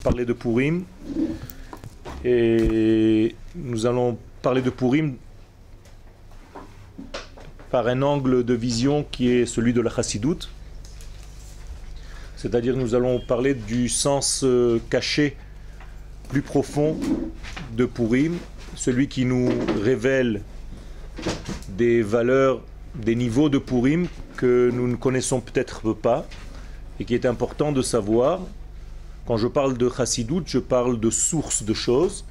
parler de Purim. Et nous allons parler de Purim par un angle de vision qui est celui de la Chassidoute. C'est-à-dire nous allons parler du sens caché, plus profond de Purim, celui qui nous révèle des valeurs, des niveaux de Purim que nous ne connaissons peut-être pas et qui est important de savoir. Quand je parle de Chassidoute, je parle de source de choses,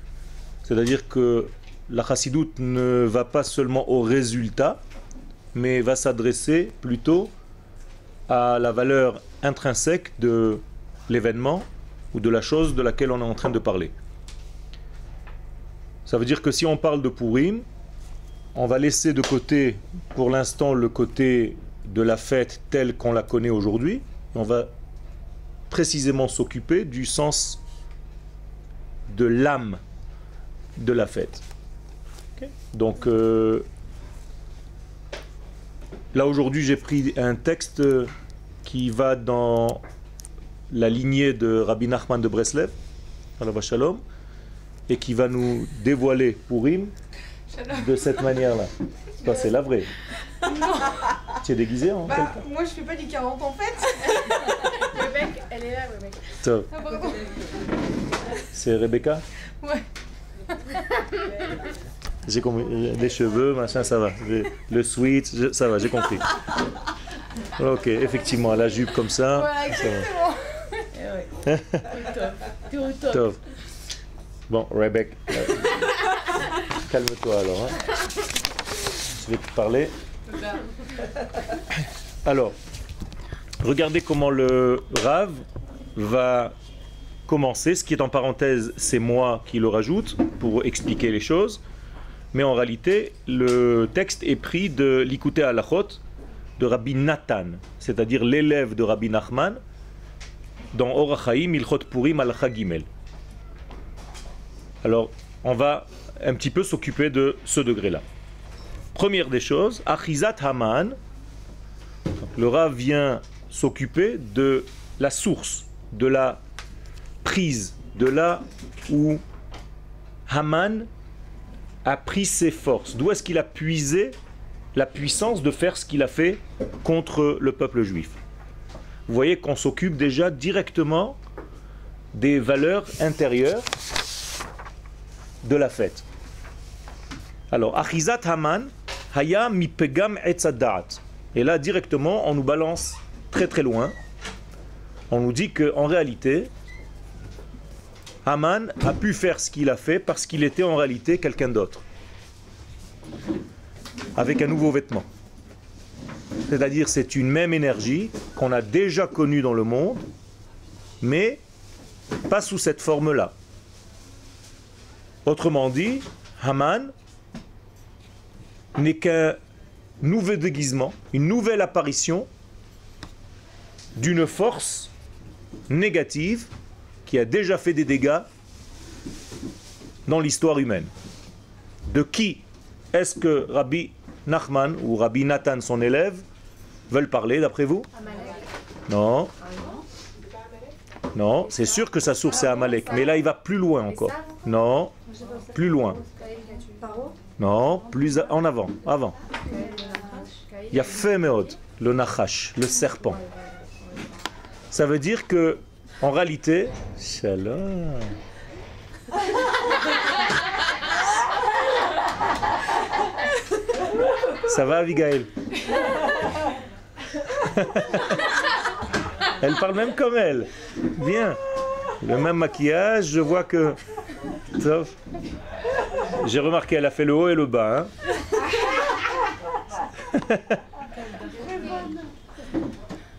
c'est-à-dire que la Chassidoute ne va pas seulement au résultat, mais va s'adresser plutôt à la valeur intrinsèque de l'événement ou de la chose de laquelle on est en train de parler. Ça veut dire que si on parle de Purim, on va laisser de côté pour l'instant le côté de la fête telle qu'on la connaît aujourd'hui. On va précisément s'occuper du sens de l'âme de la fête. Okay. Donc là aujourd'hui j'ai pris un texte qui va dans la lignée de Rabbi Nachman de Breslev, Alav Shalom, et qui va nous dévoiler Purim de cette manière-là. C'est la vraie. Non. Tu es déguisé en Bah, moi je fais pas du 40 en fait. Rebecca, elle est là, Rebecca. Top. Ah, pardon. C'est Rebecca? Ouais. J'ai compris. Les cheveux, machin, ça va. Le sweat, ça va, j'ai compris. Ok, effectivement, la jupe comme ça. Voilà, exactement. T'es au top. Top. Bon, Rebecca, calme-toi alors. Hein. Je vais te parler. Alors, regardez comment le Rav va commencer. Ce qui est en parenthèse, c'est moi qui le rajoute pour expliquer les choses. Mais en réalité, le texte est pris de l'Ikouté Halachot de Rabbi Nathan, c'est-à-dire l'élève de Rabbi Nachman, dans Or HaChaim, Ilchot Purim Halacha Gimel. Alors, on va un petit peu s'occuper de ce degré-là. Première des choses, Achizat Haman, le Rav vient s'occuper de la source, de la prise, de là où Haman a pris ses forces. D'où est-ce qu'il a puisé la puissance de faire ce qu'il a fait contre le peuple juif. Vous voyez qu'on s'occupe déjà directement des valeurs intérieures de la fête. Alors, Achizat Haman, Haya mi pegam etzadat. Et là, directement, on nous balance très très loin. On nous dit qu'en réalité, Haman a pu faire ce qu'il a fait parce qu'il était en réalité quelqu'un d'autre. Avec un nouveau vêtement. C'est-à-dire, c'est une même énergie qu'on a déjà connue dans le monde, mais pas sous cette forme-là. Autrement dit, Haman n'est qu'un nouveau déguisement, une nouvelle apparition d'une force négative qui a déjà fait des dégâts dans l'histoire humaine. De qui est-ce que Rabbi Nachman ou Rabbi Nathan, son élève, veulent parler d'après vous? Non. Non, c'est sûr que sa source est Amalek, mais là il va plus loin encore. Non, plus loin. Non, plus en avant, avant. Il y a Femeod, le Nachash, le serpent. Ça veut dire que, en réalité, Shalom. Ça va, Abigail? Elle parle même comme elle. Bien. Le même maquillage, je vois que... Sauf... J'ai remarqué, elle a fait le haut et le bas. Hein.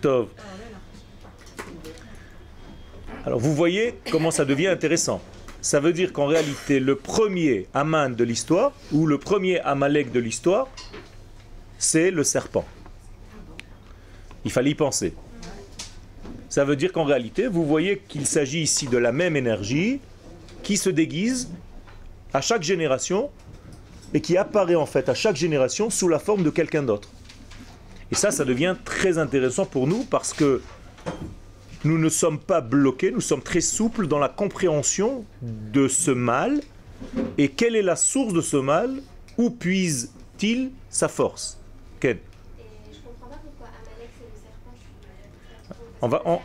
Tov. Alors vous voyez comment ça devient intéressant. Ça veut dire qu'en réalité, le premier Haman de l'histoire, ou le premier Amalek de l'histoire, c'est le serpent. Il fallait y penser. Ça veut dire qu'en réalité, vous voyez qu'il s'agit ici de la même énergie qui se déguise à chaque génération et qui apparaît en fait à chaque génération sous la forme de quelqu'un d'autre. Et ça devient très intéressant pour nous parce que nous ne sommes pas bloqués, nous sommes très souples dans la compréhension de ce mal. Et quelle est la source de ce mal? Où puise-t-il sa force? Ken? Et je comprends pas pourquoi Amalek c'est le serpent. On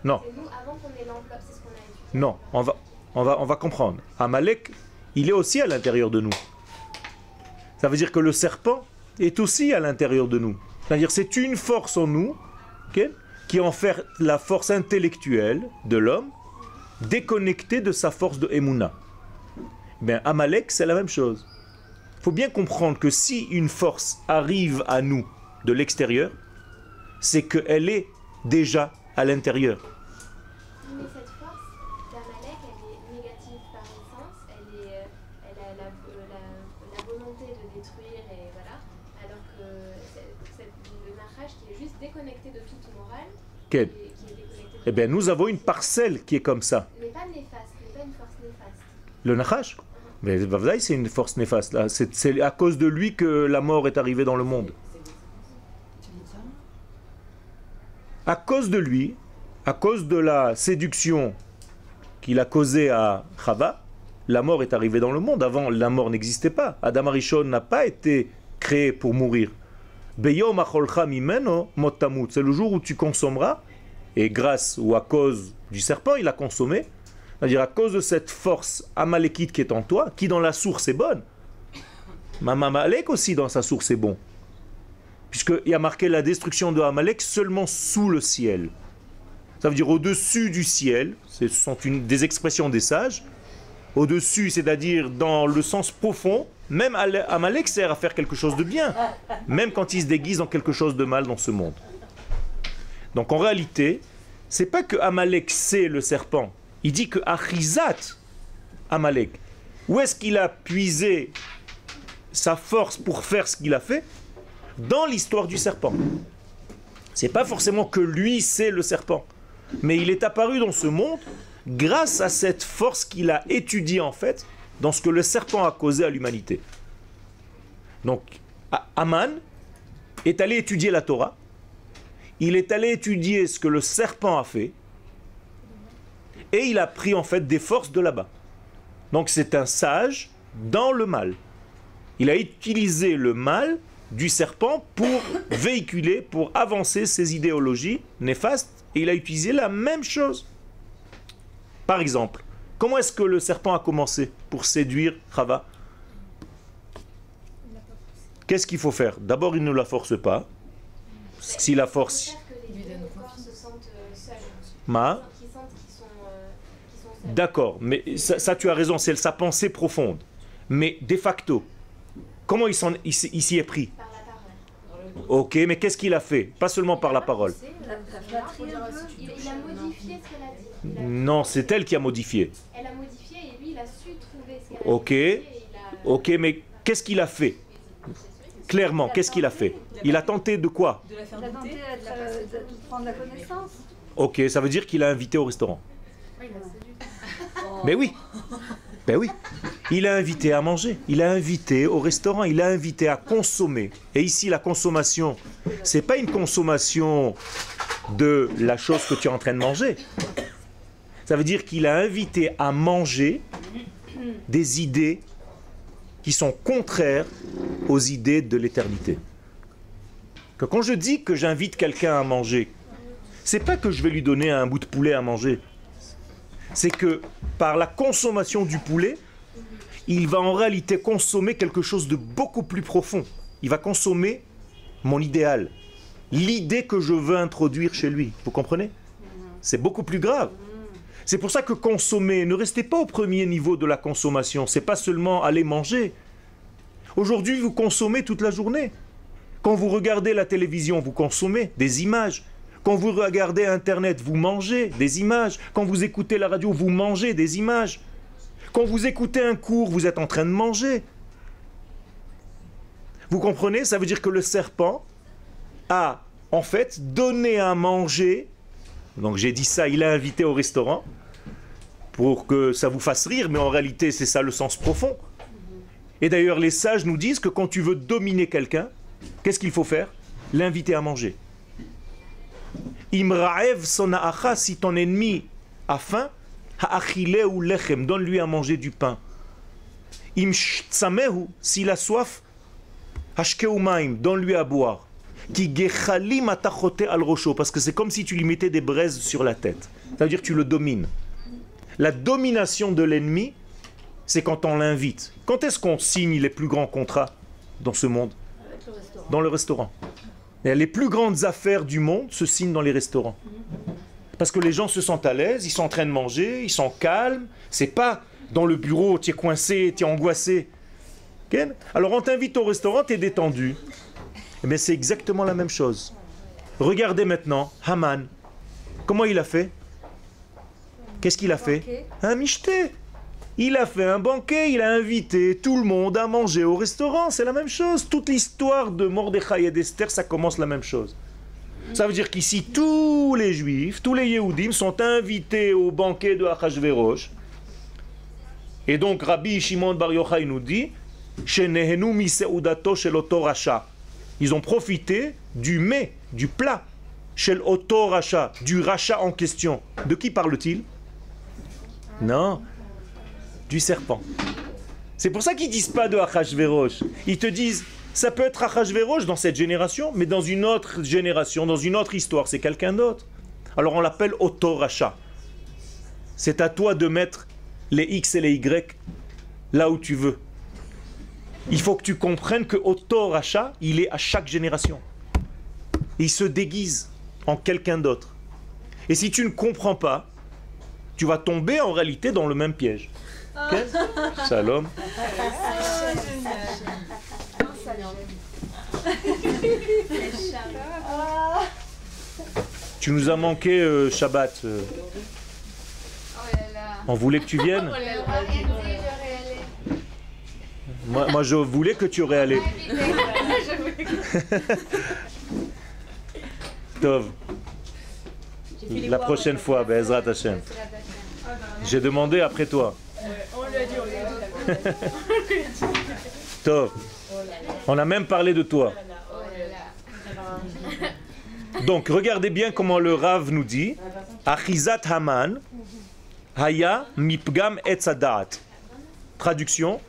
Non, C'est nous avant qu'on ait l'enveloppe, c'est ce qu'on a étudié. non, on va comprendre. Amalek, il est aussi à l'intérieur de nous. Ça veut dire que le serpent est aussi à l'intérieur de nous. C'est-à-dire c'est une force en nous, ok, qui en fait la force intellectuelle de l'homme, déconnectée de sa force de Emouna. Bien, Amalek, c'est la même chose. Il faut bien comprendre que si une force arrive à nous de l'extérieur, c'est qu'elle est déjà à l'intérieur. Mais cette force d'Amalek, elle est négative par essence, elle a la volonté de détruire, et voilà, alors que le Nachash qui est juste déconnecté de toute morale, Ok. qui est déconnecté de Eh bien, nous avons une parcelle qui est comme ça. mais pas néfaste, mais pas une force néfaste. Le Nachash, mais Vavdaï, c'est une force néfaste. Là. C'est à cause de lui que la mort est arrivée dans le monde. À cause de lui, à cause de la séduction qu'il a causée à Chava, la mort est arrivée dans le monde. Avant, la mort n'existait pas. Adam Arishon n'a pas été créé pour mourir. Beyom acholcha mimeno mot tamut. C'est le jour où tu consommeras, et grâce ou à cause du serpent, il a consommé, c'est-à-dire à cause de cette force amalékite qui est en toi, qui dans la source est bonne. Amalek aussi dans sa source est bon. Puisqu'il y a marqué la destruction de Amalek seulement sous le ciel. Ça veut dire au-dessus du ciel, ce sont des expressions des sages. Au-dessus, c'est-à-dire dans le sens profond, même Amalek sert à faire quelque chose de bien, même quand il se déguise en quelque chose de mal dans ce monde. Donc en réalité, c'est pas que Amalek c'est le serpent. Il dit que Achizat Amalek. Où est-ce qu'il a puisé sa force pour faire ce qu'il a fait? Dans l'histoire du serpent. C'est pas forcément que lui c'est le serpent, mais il est apparu dans ce monde grâce à cette force qu'il a étudiée en fait dans ce que le serpent a causé à l'humanité. Donc Aman est allé étudier la Torah, il est allé étudier ce que le serpent a fait et il a pris en fait des forces de là-bas. Donc c'est un sage dans le mal. Il a utilisé le mal du serpent pour véhiculer, pour avancer ses idéologies néfastes, et il a utilisé la même chose. Par exemple, comment est-ce que le serpent a commencé pour séduire Chava? Qu'est-ce qu'il faut faire? D'abord, il ne la force pas. Si la force... Que les deux corps se sentent seuls, Ma? qu'ils sentent qu'ils sont seuls. D'accord, mais ça tu as raison, c'est sa pensée profonde. Mais de facto, comment il s'y est pris? Par la parole. Ok, mais qu'est-ce qu'il a fait? Pas seulement par la parole. Il a modifié ce qu'elle a dit. Non, c'est elle qui a modifié. Elle a modifié et lui il a su trouver ce qu'elle a Ok, modifié et il a... ok, mais qu'est-ce qu'il a fait? Clairement, qu'est-ce qu'il a fait? Il a tenté de quoi? De la faire Il a tenté douter. de prendre la connaissance. Ok, ça veut dire qu'il a invité au restaurant. Ouais, il a séduit. Mais oui, ben oui. Il a invité à manger, il a invité au restaurant, il a invité à consommer. Et ici, la consommation, c'est pas une consommation de la chose que tu es en train de manger. Ça veut dire qu'il a invité à manger des idées qui sont contraires aux idées de l'éternité. Que quand je dis que j'invite quelqu'un à manger, c'est pas que je vais lui donner un bout de poulet à manger. C'est que par la consommation du poulet, il va en réalité consommer quelque chose de beaucoup plus profond. Il va consommer mon idéal, l'idée que je veux introduire chez lui. Vous comprenez? C'est beaucoup plus grave. C'est pour ça que consommer, ne restez pas au premier niveau de la consommation. C'est pas seulement aller manger. Aujourd'hui, vous consommez toute la journée. Quand vous regardez la télévision, vous consommez des images. Quand vous regardez Internet, vous mangez des images. Quand vous écoutez la radio, vous mangez des images. Quand vous écoutez un cours, vous êtes en train de manger. Vous comprenez? Ça veut dire que le serpent a en fait donné à manger. Donc j'ai dit ça, il a invité au restaurant pour que ça vous fasse rire, mais en réalité c'est ça le sens profond. Et d'ailleurs les sages nous disent que quand tu veux dominer quelqu'un, qu'est-ce qu'il faut faire? L'inviter à manger. Imra'ev sona'acha, si ton ennemi a faim, ha'achile ou lechem, donne-lui à manger du pain. Imsh'tsamehu, s'il a soif, hashkeu maim, donne-lui à boire. Ki gechalim atachote al rosho, parce que c'est comme si tu lui mettais des braises sur la tête. Ça veut dire que tu le domines. La domination de l'ennemi, c'est quand on l'invite. Quand est-ce qu'on signe les plus grands contrats dans ce monde? Dans le restaurant. Et les plus grandes affaires du monde se signent dans les restaurants. Parce que les gens se sentent à l'aise, ils sont en train de manger, ils sont calmes. C'est pas dans le bureau, tu es coincé, tu es angoissé. Okay? Alors on t'invite au restaurant, tu es détendu. Eh bien c'est exactement la même chose. Regardez maintenant, Haman. Comment il a fait? Qu'est-ce qu'il a fait? Un michté. Il a fait un banquet, il a invité tout le monde à manger au restaurant. C'est la même chose. Toute l'histoire de Mordechai et d'Esther, ça commence la même chose. Ça veut dire qu'ici, tous les Juifs, tous les Yehudim sont invités au banquet de Achashverosh. Et donc, Rabbi Shimon Bar Yochai nous dit, Shenehenu miseudato shel oto rasha. Ils ont profité du mets, du plat, shel oto rasha, du rachat en question. De qui parle-t-il? Non, du serpent. C'est pour ça qu'ils ne disent pas de Achashverosh. Ils te disent, ça peut être Achashverosh dans cette génération, mais dans une autre génération, dans une autre histoire, c'est quelqu'un d'autre. Alors on l'appelle Oto Racha. C'est à toi de mettre les X et les Y là où tu veux. Il faut que tu comprennes que Oto Racha, il est à chaque génération. Il se déguise en quelqu'un d'autre. Et si tu ne comprends pas, tu vas tomber en réalité dans le même piège. Okay? Shalom. Tu nous as manqué Shabbat. On voulait que tu viennes. Moi je voulais que tu aurais allé. Tov. La prochaine fois, Be'ezrat Hashem. J'ai demandé après toi. On lui a dit. Tov. On a même parlé de toi. Donc, regardez bien comment le Rav nous dit. Achizat Haman, Haya mipgam etzadat. Traduction.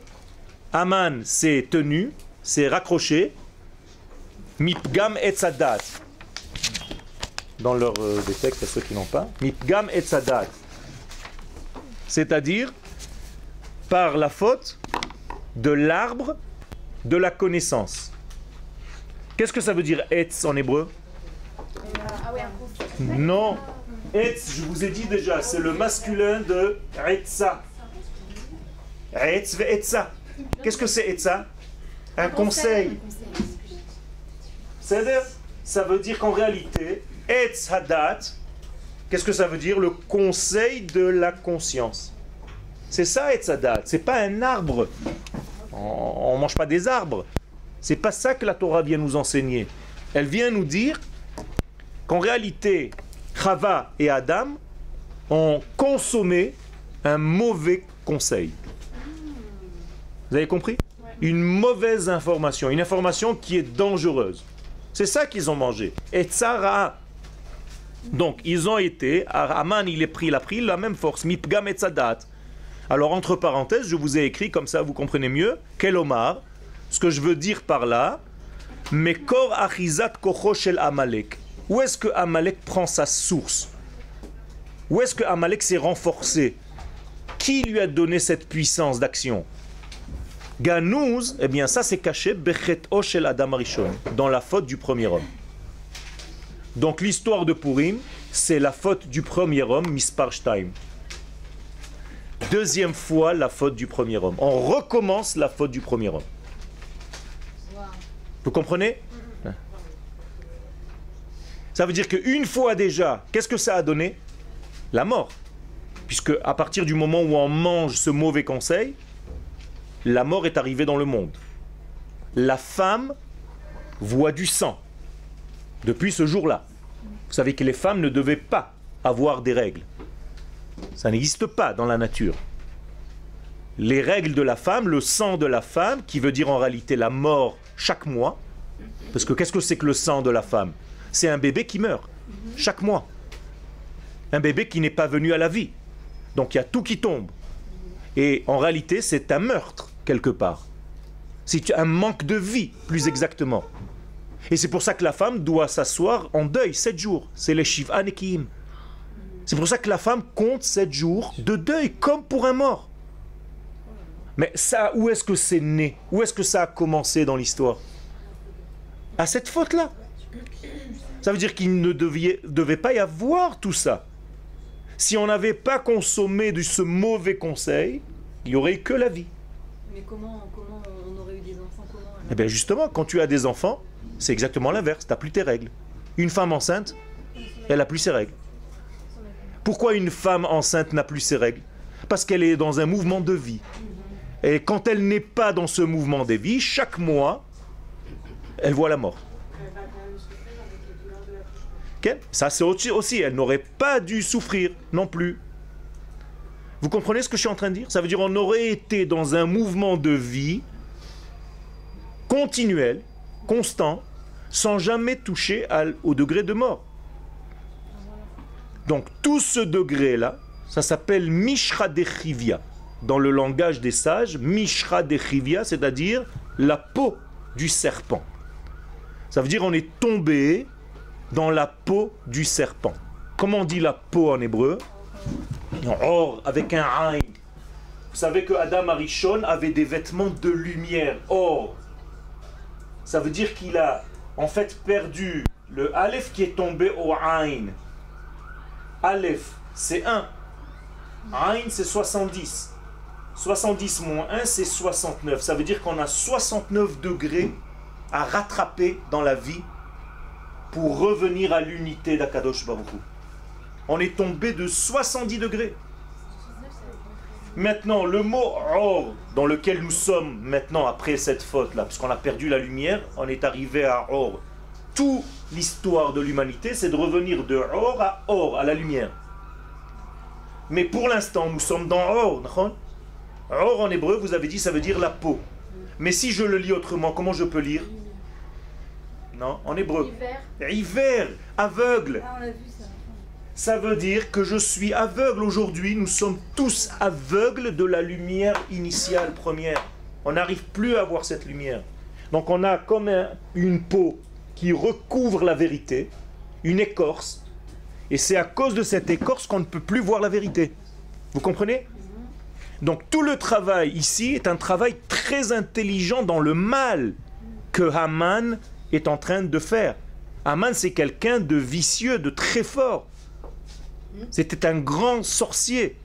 Haman, c'est tenu, c'est raccroché. Mipgam etzadat. Dans leur des textes, à ceux qui n'ont pas. Mipgam etzadat. C'est-à-dire, par la faute de l'arbre de la connaissance. Qu'est-ce que ça veut dire etz en hébreu? Non, etz, je vous ai dit déjà, c'est le masculin de etza. Etz ve etza. Qu'est-ce que c'est etza? Un conseil. C'est-à-dire, ça veut dire qu'en réalité, etz hadat, qu'est-ce que ça veut dire? Le conseil de la conscience. C'est ça etz hadat, c'est pas un arbre. On ne mange pas des arbres. C'est pas ça que la Torah vient nous enseigner. Elle vient nous dire qu'en réalité, Chava et Adam ont consommé un mauvais conseil. Vous avez compris? Une mauvaise information, une information qui est dangereuse. C'est ça qu'ils ont mangé. Et Tzara. Donc, ils ont été, Haman, il a pris la même force. Mipgam et Tzadat. Alors, entre parenthèses, je vous ai écrit, comme ça vous comprenez mieux, Kelomar, ce que je veux dire par là, Mekor achizat kocho shel Amalek. Où est-ce que Amalek prend sa source? Où est-ce que Amalek s'est renforcé? Qui lui a donné cette puissance d'action? Ganouz, eh bien ça c'est caché, Bechet'o shel Adam Arishon, dans la faute du premier homme. Donc l'histoire de Purim, c'est la faute du premier homme, Mispar Shtaim. Deuxième fois la faute du premier homme. On recommence la faute du premier homme. Vous comprenez? Ça veut dire qu'une fois déjà, qu'est-ce que ça a donné? La mort. Puisque à partir du moment où on mange ce mauvais conseil, la mort est arrivée dans le monde. La femme voit du sang depuis ce jour-là. Vous savez que les femmes ne devaient pas avoir des règles. Ça n'existe pas dans la nature. Les règles de la femme, le sang de la femme, qui veut dire en réalité la mort chaque mois, parce que qu'est-ce que c'est que le sang de la femme? C'est un bébé qui meurt. chaque mois. Un bébé qui n'est pas venu à la vie. Donc il y a tout qui tombe. Et en réalité, c'est un meurtre, quelque part. C'est un manque de vie, plus exactement. Et c'est pour ça que la femme doit s'asseoir en deuil 7 jours. C'est les Shiv'a Nekiim. C'est pour ça que la femme compte 7 jours de deuil, comme pour un mort. Mais ça, où est-ce que c'est né? Où est-ce que ça a commencé dans l'histoire? À cette faute-là. Ça veut dire qu'il ne devait pas y avoir tout ça. Si on n'avait pas consommé de ce mauvais conseil, il n'y aurait eu que la vie. Mais comment on aurait eu des enfants comment alors? Eh bien justement, quand tu as des enfants, c'est exactement l'inverse, tu n'as plus tes règles. Une femme enceinte, elle n'a plus ses règles. Pourquoi une femme enceinte n'a plus ses règles? Parce qu'elle est dans un mouvement de vie. Et quand elle n'est pas dans ce mouvement de vie, chaque mois, elle voit la mort. Okay? Ça c'est aussi, elle n'aurait pas dû souffrir non plus. Vous comprenez ce que je suis en train de dire? Ça veut dire qu'on aurait été dans un mouvement de vie continuel, constant, sans jamais toucher au degré de mort. Donc tout ce degré-là, ça s'appelle Mishra Dechivia. Dans le langage des sages, Mishra Dechivia, c'est-à-dire la peau du serpent. Ça veut dire on est tombé dans la peau du serpent. Comment on dit la peau en hébreu? Or, avec un aïn. Vous savez que Adam Arishon avait des vêtements de lumière. Or, ça veut dire qu'il a en fait perdu le Aleph qui est tombé au aïn. Aleph, c'est 1. Aïn, c'est 70. 70 moins 1, c'est 69. Ça veut dire qu'on a 69 degrés à rattraper dans la vie pour revenir à l'unité d'Akadosh Baruch Hu. On est tombé de 70 degrés. Maintenant, le mot « or » dans lequel nous sommes maintenant après cette faute-là, parce qu'on a perdu la lumière, on est arrivé à « or ». Toute l'histoire de l'humanité, c'est de revenir de « or » à la lumière. Mais pour l'instant, nous sommes dans « or ». « Or » en hébreu, vous avez dit, ça veut dire la peau. Mais si je le lis autrement, comment je peux lire? Non, en hébreu. Hiver, aveugle. Ah, on a vu ça. Ça veut dire que je suis aveugle aujourd'hui. Nous sommes tous aveugles de la lumière initiale, première. On n'arrive plus à voir cette lumière. Donc on a comme une peau qui recouvre la vérité, une écorce. Et c'est à cause de cette écorce qu'on ne peut plus voir la vérité. Vous comprenez? Donc tout le travail ici est un travail très intelligent dans le mal que Haman est en train de faire. Haman, c'est quelqu'un de vicieux, de très fort. C'était un grand sorcier.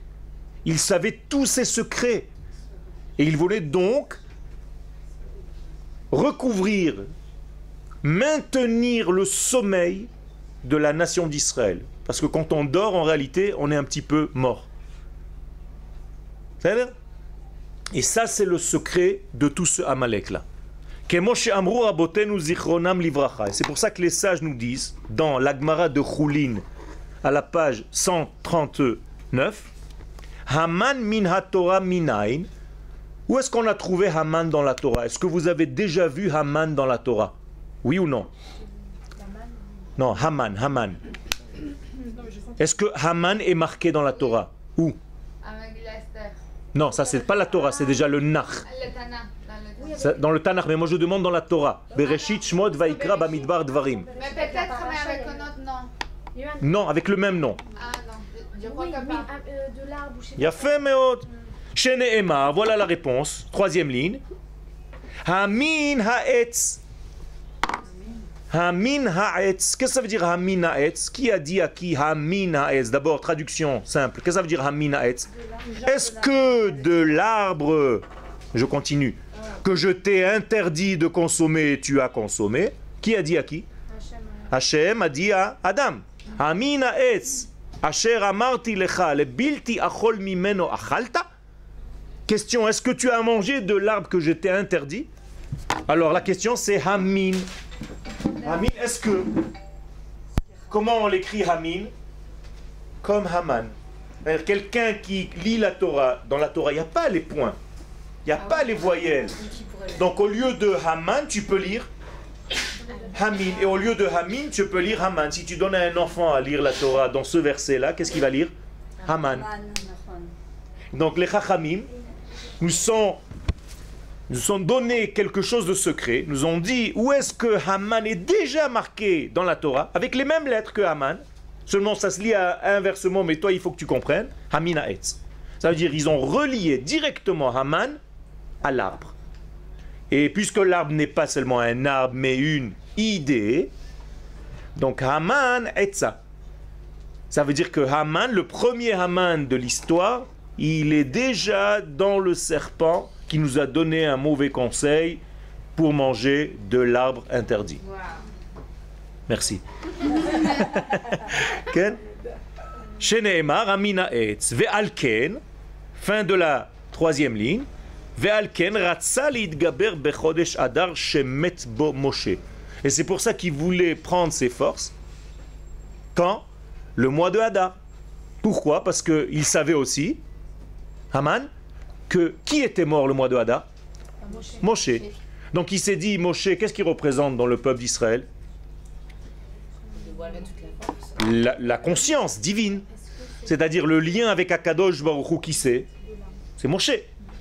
Il savait tous ses secrets. Et il voulait donc recouvrir, maintenir le sommeil de la nation d'Israël. Parce que quand on dort, en réalité, on est un petit peu mort. Et ça, c'est le secret de tout ce Amalek-là. C'est pour ça que les sages nous disent, dans l'Agmara de Choulin, à la page 139, Haman min ha-Torah minayin. Où est-ce qu'on a trouvé Haman dans la Torah? Est-ce que vous avez déjà vu Haman dans la Torah? Oui ou non? Non, Haman. Est-ce que Haman est marqué dans la Torah? Où? Non, ça c'est pas la Torah, c'est déjà le Nach. Dans le Tanakh, mais moi je demande dans la Torah. Bereshit, Shmot, Vaikra, Bamidbar, Dvarim. Mais peut-être mais avec un autre nom. Non, avec le même nom. Ah non, je crois que pas. De l'arbre ou je sais pas. Yafé meod. Shene'emar, voilà la réponse. Troisième ligne. Hamin ha'etz. Hamin ha'etz. Qu'est-ce que ça veut dire Hamin ha'etz? Qui a dit à qui Hamin ha'etz? D'abord, traduction simple. Qu'est-ce que ça veut dire Hamin ha'etz? Est-ce que de l'arbre, je continue, que je t'ai interdit de consommer, tu as consommé? Qui a dit à qui? Hachem a dit à Adam. Hamin ha'etz. Asher amarti lecha le bilti achol mimeno achalta? Question, est-ce que tu as mangé de l'arbre que je t'ai interdit? Alors la question c'est Hamin. Hamin, est-ce que... Comment on l'écrit Hamin? Comme Haman. C'est-à-dire quelqu'un qui lit la Torah, dans la Torah, il n'y a pas les points. Il n'y a pas les voyelles. Donc au lieu de Haman, tu peux lire Hamin. Et au lieu de Hamin, tu peux lire Haman. Si tu donnes à un enfant à lire la Torah dans ce verset-là, qu'est-ce qu'il va lire? Haman. Donc les Chachamim nous sont donné quelque chose de secret, nous ont dit où est-ce que Haman est déjà marqué dans la Torah, avec les mêmes lettres que Haman, seulement ça se lit inversement, mais toi il faut que tu comprennes, Hamin Ha'etz. Ça veut dire ils ont relié directement Haman à l'arbre. Et puisque l'arbre n'est pas seulement un arbre, mais une idée, donc Haman Etza. Ça veut dire que Haman, le premier Haman de l'histoire, il est déjà dans le serpent qui nous a donné un mauvais conseil pour manger de l'arbre interdit. Wow. Merci. Shene'emar Amina Etz Ve'alken, fin de la troisième ligne. Ve'alken ratsa li'itgaber bechodesh adar shemet bo Moshe. Et c'est pour ça qu'il voulait prendre ses forces quand le mois de Hadar. Pourquoi? Parce qu'il savait aussi, Haman, que qui était mort le mois de Hadar? Moshe. Donc il s'est dit, Moshe, qu'est-ce qu'il représente dans le peuple d'Israël? La conscience divine. C'est-à-dire le lien avec Akadosh Baruch Hu, qui c'est? C'est Moshe.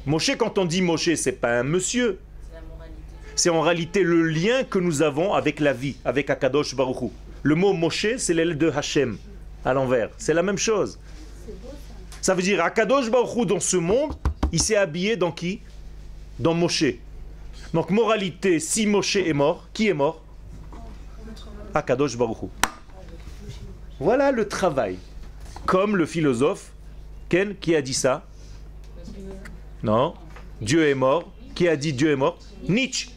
Moshe, quand on dit Moshe, c'est pas un monsieur. C'est en réalité le lien que nous avons avec la vie, avec Akadosh Baruch Hu. Le mot Moshe, c'est l'aile de Hachem, à l'envers. C'est la même chose. Ça veut dire Akadosh Baruch Hu dans ce monde, il s'est habillé dans qui? Dans Moshe. Donc moralité, si Moshe est mort, qui est mort? Akadosh Baruch Hu. Voilà le travail. Comme le philosophe, Ken, qui a dit ça? Non. Dieu est mort. Qui a dit Dieu est mort? Nietzsche.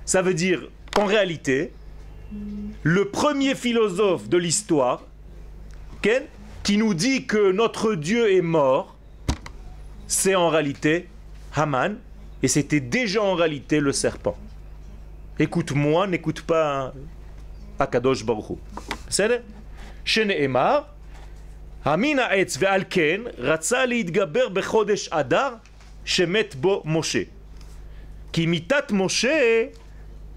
Ça veut dire qu'en réalité, le premier philosophe de l'histoire, Ken, qui nous dit que notre Dieu est mort, c'est en réalité Haman, et c'était déjà en réalité le serpent. Écoute-moi, n'écoute pas Akadosh Baruch Hu. C'est Shene'emar Hamin ha'etz ve'alken ratza li'itgaber bechodesh adar shemet bo Moshe. Ki mitat Moshe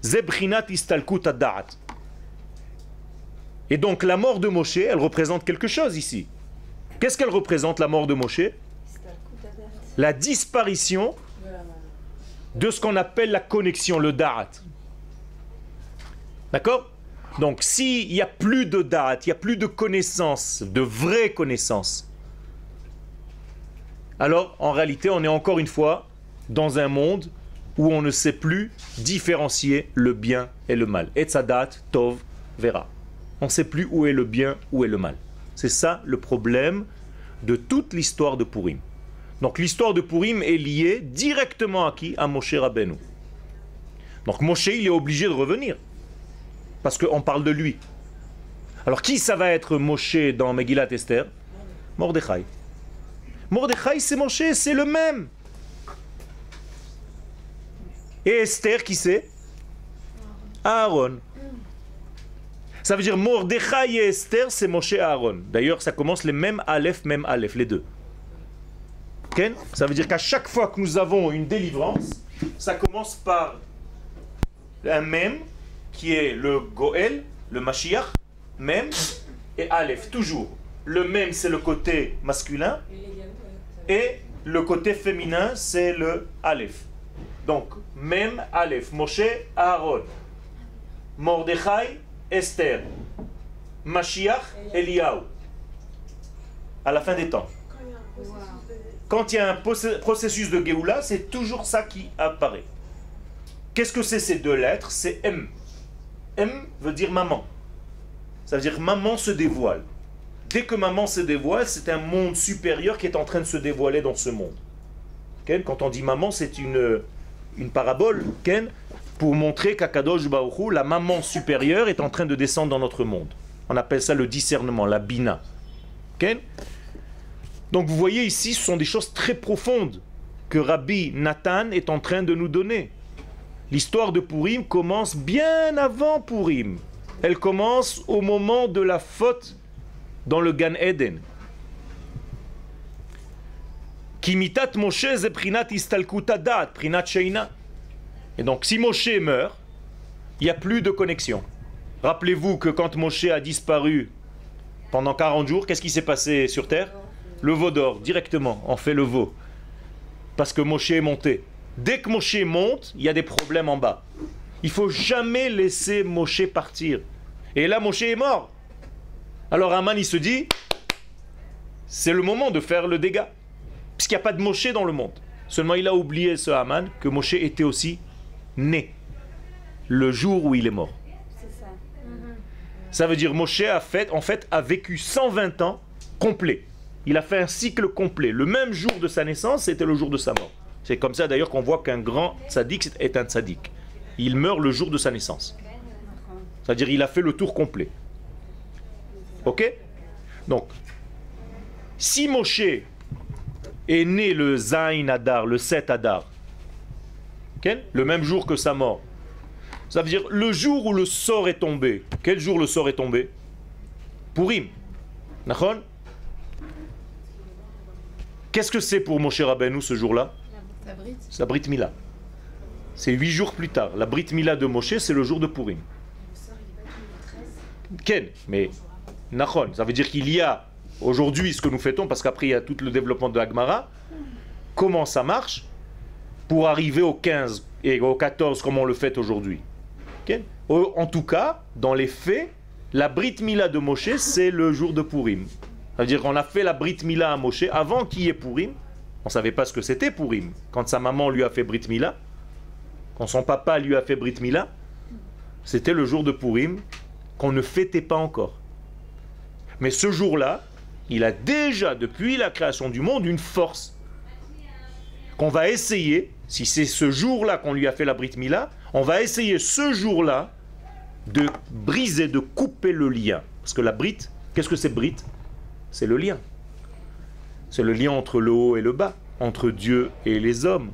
ze bchinat istalkut hada'at. Et donc la mort de Moshe, elle représente quelque chose ici. Qu'est-ce qu'elle représente, la mort de Moshe? La disparition de ce qu'on appelle la connexion, le da'at. D'accord? Donc s'il n'y a plus de da'at, il n'y a plus de connaissance, de vraie connaissance, alors en réalité on est encore une fois dans un monde où on ne sait plus différencier le bien et le mal. Etzadat, tov, vera. On ne sait plus où est le bien, où est le mal. C'est ça le problème de toute l'histoire de Purim. Donc l'histoire de Purim est liée directement à qui? À Moshe Rabbeinu. Donc Moshe, il est obligé de revenir. Parce qu'on parle de lui. Alors qui ça va être Moshe dans Megillat Esther? Mordechai. Mordechai, c'est Moshe, c'est le même. Et Esther, qui c'est? Aaron. Ça veut dire Mordechai et Esther, c'est Moshe et Aaron. D'ailleurs, ça commence les mêmes Aleph, les deux. Okay? Ça veut dire qu'à chaque fois que nous avons une délivrance, ça commence par un Mem, qui est le Goël, le Mashiach, Mem, et Aleph, toujours. Le Mem, c'est le côté masculin, et le côté féminin, c'est le Aleph. Donc, Mem, Aleph, Moshe, Aaron, Mordechai, Esther, Mashiach, Eliyahu. À la fin des temps. Quand il y a un processus de Géoula, c'est toujours ça qui apparaît. Qu'est-ce que c'est ces deux lettres? C'est M. M veut dire maman. Ça veut dire maman se dévoile. Dès que maman se dévoile, c'est un monde supérieur qui est en train de se dévoiler dans ce monde. Okay? Quand on dit maman, c'est une parabole, okay? Pour montrer qu'Akadosh Baruch Hu, la maman supérieure, est en train de descendre dans notre monde. On appelle ça le discernement, la bina. Okay? Donc vous voyez ici, ce sont des choses très profondes que Rabbi Nathan est en train de nous donner. L'histoire de Purim commence bien avant Purim. Elle commence au moment de la faute dans le Gan Eden. Kimitat Moshe ze prinat istalkut hadat, prinat sheina. Et donc si Moshe meurt, il n'y a plus de connexion. Rappelez-vous que quand Moshe a disparu pendant 40 jours, qu'est-ce qui s'est passé sur terre? Le veau d'or, directement, on fait le veau. Parce que Moshe est monté. Dès que Moshe monte, il y a des problèmes en bas. Il ne faut jamais laisser Moshe partir. Et là, Moshe est mort. Alors Haman, il se dit, c'est le moment de faire le dégât. Puisqu'il n'y a pas de Moshe dans le monde. Seulement, il a oublié, ce Haman, que Moshe était aussi né le jour où il est mort. C'est ça. Ça veut dire Moshe a vécu 120 ans complet. Il a fait un cycle complet. Le même jour de sa naissance, c'était le jour de sa mort. C'est comme ça d'ailleurs qu'on voit qu'un grand tzaddik est un tzaddik. Il meurt le jour de sa naissance. C'est-à-dire qu'il a fait le tour complet. Ok? Donc, si Moshe est né le Zayin Adar, le 7 Adar, okay? Le même jour que sa mort, ça veut dire le jour où le sort est tombé. Quel jour le sort est tombé? Purim. Nachon? Qu'est-ce que c'est pour Moshe Rabbeinu ce jour-là? C'est la Brit Mila. C'est 8 jours plus tard. La Brit Mila de Moshe, c'est le jour de Purim. Ken, mais Nachon, ça veut dire qu'il y a aujourd'hui ce que nous fêtons, parce qu'après il y a tout le développement de Agmara. Comment ça marche pour arriver au 15 et au 14 comme on le fête aujourd'hui? Ken? En tout cas, dans les faits, la Brit Mila de Moshe, c'est le jour de Purim. Ça veut dire qu'on a fait la Brit Mila à Moshe avant qu'il y ait Purim. On ne savait pas ce que c'était Purim. Quand sa maman lui a fait Brit Mila, quand son papa lui a fait Brit Mila, c'était le jour de Purim qu'on ne fêtait pas encore. Mais ce jour-là, il a déjà, depuis la création du monde, une force qu'on va essayer, si c'est ce jour-là qu'on lui a fait la Brit Mila, on va essayer ce jour-là de briser, de couper le lien. Parce que la Brit, qu'est-ce que c'est Brit? C'est le lien. C'est le lien entre le haut et le bas, entre Dieu et les hommes,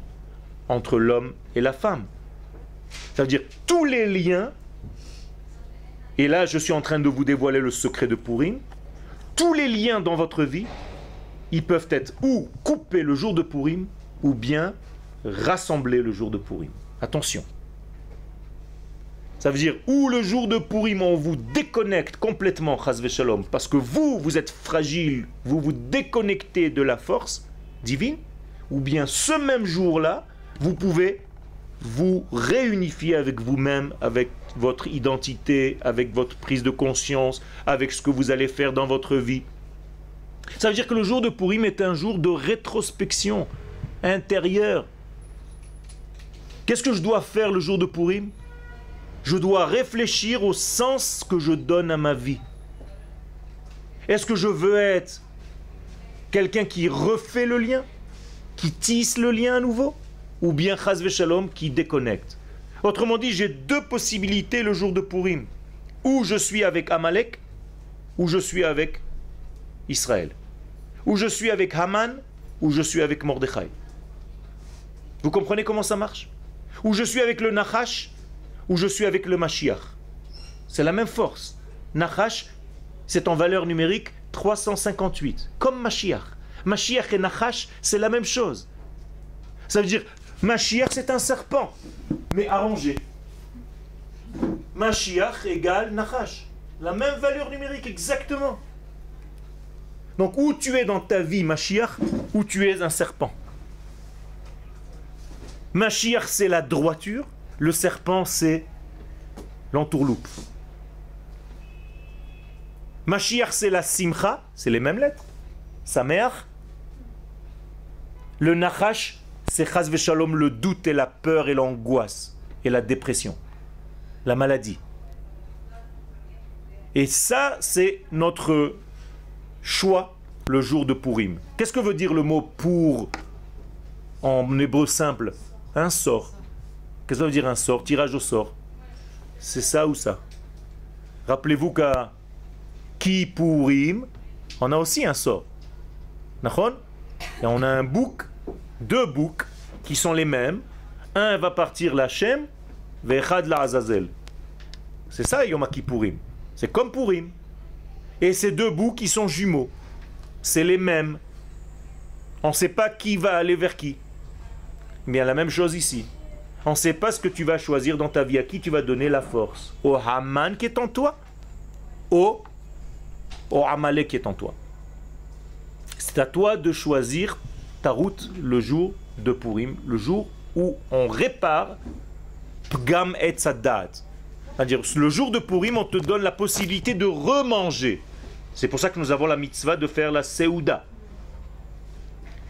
entre l'homme et la femme. Ça veut dire tous les liens, et là je suis en train de vous dévoiler le secret de Purim, tous les liens dans votre vie, ils peuvent être ou coupés le jour de Purim, ou bien rassemblés le jour de Purim. Attention. Ça veut dire, ou le jour de Purim, on vous déconnecte complètement, chas v'shalom, parce que vous êtes fragile, vous vous déconnectez de la force divine, ou bien ce même jour-là, vous pouvez vous réunifier avec vous-même, avec votre identité, avec votre prise de conscience, avec ce que vous allez faire dans votre vie. Ça veut dire que le jour de Purim est un jour de rétrospection intérieure. Qu'est-ce que je dois faire le jour de Purim? Je dois réfléchir au sens que je donne à ma vie. Est-ce que je veux être quelqu'un qui refait le lien, qui tisse le lien à nouveau, ou bien chas v'shalom qui déconnecte? Autrement dit, j'ai deux possibilités le jour de Purim. Ou je suis avec Amalek, ou je suis avec Israël. Ou je suis avec Haman, ou je suis avec Mordechai. Vous comprenez comment ça marche? Ou je suis avec le Nachash, ou je suis avec le Mashiach. C'est la même force. Nachash, c'est en valeur numérique 358, comme Mashiach. Mashiach et Nachash, c'est la même chose. Ça veut dire, Mashiach, c'est un serpent, mais arrangé. Mashiach égale Nachash. La même valeur numérique, exactement. Donc, où tu es dans ta vie, Mashiach, ou tu es un serpent. Mashiach, c'est la droiture. Le serpent, c'est l'entourloupe. Mashiach, c'est la simcha, c'est les mêmes lettres. Sameach. Le nachash, c'est chas v'shalom, le doute et la peur et l'angoisse et la dépression, la maladie. Et ça, c'est notre choix le jour de Purim. Qu'est-ce que veut dire le mot pour en hébreu simple? Un sort. Qu'est-ce que ça veut dire un sort? Tirage au sort. C'est ça ou ça? Rappelez-vous qu'à Kippurim, on a aussi un sort. Nachon? Et on a un bouc, deux boucs qui sont les mêmes. Un va partir l'Hachem, ve'echad la'azazel. C'est ça Yom Kippourim. C'est comme Purim. Et ces deux boucs qui sont jumeaux. C'est les mêmes. On ne sait pas qui va aller vers qui. Mais il y a la même chose ici. On ne sait pas ce que tu vas choisir dans ta vie, à qui tu vas donner la force. Au Haman qui est en toi, au Amalek qui est en toi. C'est à toi de choisir ta route le jour de Purim, le jour où on répare Pgam et Sadat. C'est-à-dire, le jour de Purim, on te donne la possibilité de remanger. C'est pour ça que nous avons la mitzvah de faire la Seouda.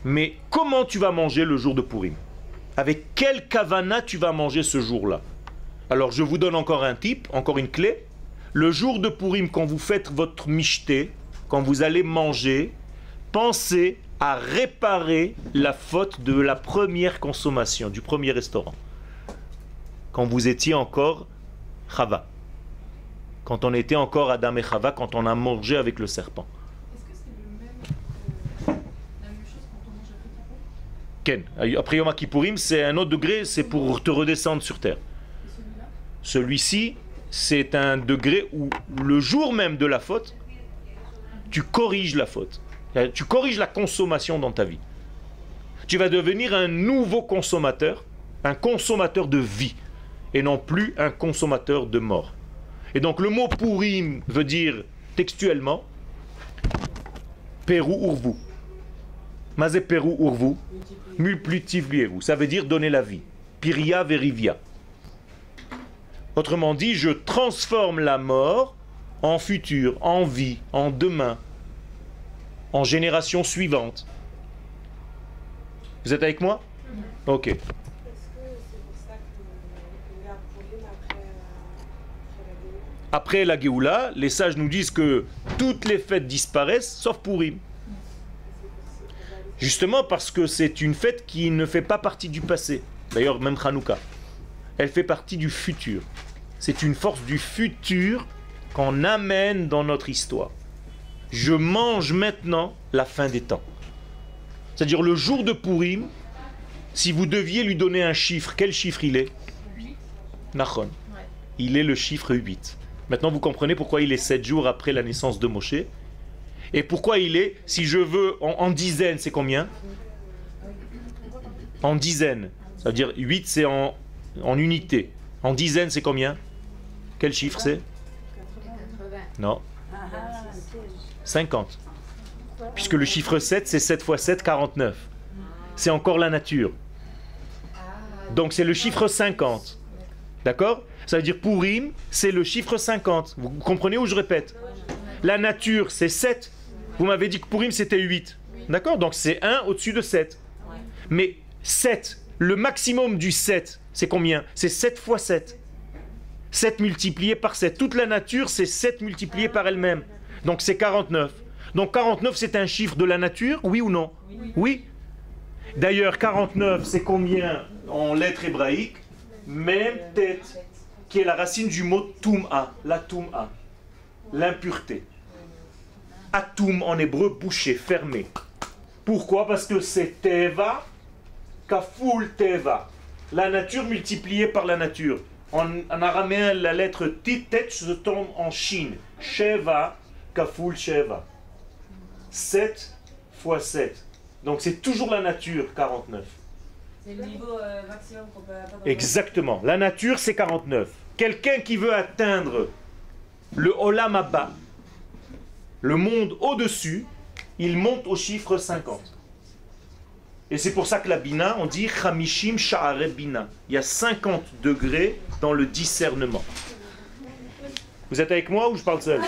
Mais comment tu vas manger le jour de Purim? Avec quelle kavana tu vas manger ce jour-là? Alors, je vous donne encore un tip, encore une clé. Le jour de Purim, quand vous faites votre michté, quand vous allez manger, pensez à réparer la faute de la première consommation, du premier restaurant. Quand vous étiez encore Chava. Quand on était encore Adam et Chava, quand on a mangé avec le serpent. Est-ce que c'est la même chose quand on mange après Kippour? Ken, après Yom Kippourim, c'est un autre degré, c'est pour te redescendre sur terre. Et celui-là? Celui-ci, c'est un degré où le jour même de la faute, tu corriges la faute. Tu corriges la consommation dans ta vie. Tu vas devenir un nouveau consommateur, un consommateur de vie, et non plus un consommateur de mort. Et donc le mot Purim veut dire textuellement Peru urvu. Mazé Peru urvu, multipliez-vous. Ça veut dire donner la vie. Piria verivia. Autrement dit, je transforme la mort en futur, en vie, en demain, en génération suivante. Vous êtes avec moi? Ok. Est-ce que c'est pour ça qu'on est à Purim après la Géoula? Après la Géoula, les sages nous disent que toutes les fêtes disparaissent, sauf Purim. Justement parce que c'est une fête qui ne fait pas partie du passé. D'ailleurs, même Hanouka. Elle fait partie du futur. C'est une force du futur qu'on amène dans notre histoire. Je mange maintenant la fin des temps. C'est-à-dire le jour de Purim, si vous deviez lui donner un chiffre, quel chiffre il est? Nachon. Il est le chiffre 8. Maintenant vous comprenez pourquoi il est 7 jours après la naissance de Moshe. Et pourquoi il est, si je veux, en dizaines, c'est combien? En dizaines. Ça veut dire 8 c'est en unité. En dizaines c'est combien? Quel chiffre c'est? 80. Non. 50. Puisque le chiffre 7, c'est 7 fois 7, 49. C'est encore la nature. Donc c'est le chiffre 50. D'accord? Ça veut dire Purim, c'est le chiffre 50. Vous comprenez où je répète? La nature, c'est 7. Vous m'avez dit que Purim, c'était 8. D'accord? Donc c'est 1 au-dessus de 7. Mais 7, le maximum du 7, c'est combien? C'est 7 fois 7. 7 multiplié par 7. Toute la nature, c'est 7 multiplié par elle-même. Donc c'est 49. Donc 49, c'est un chiffre de la nature, oui ou non? Oui. D'ailleurs, 49, c'est combien en lettres hébraïques? Même tête, qui est la racine du mot tum'a, la tum'a, l'impureté. Atum en hébreu, bouché, fermé. Pourquoi? Parce que c'est teva, kaful teva. La nature multipliée par la nature. En araméen, la lettre titet se tombe en chine. Sheva, kaful sheva. 7 fois 7. Donc c'est toujours la nature, 49. C'est le niveau maximum qu'on peut atteindre. Exactement. La nature, c'est 49. Quelqu'un qui veut atteindre le Olam Abba, le monde au-dessus, il monte au chiffre 50. Et c'est pour ça que la Bina, on dit Chamishim Sha'are Bina. Il y a 50 degrés dans le discernement. Vous êtes avec moi ou je parle seul?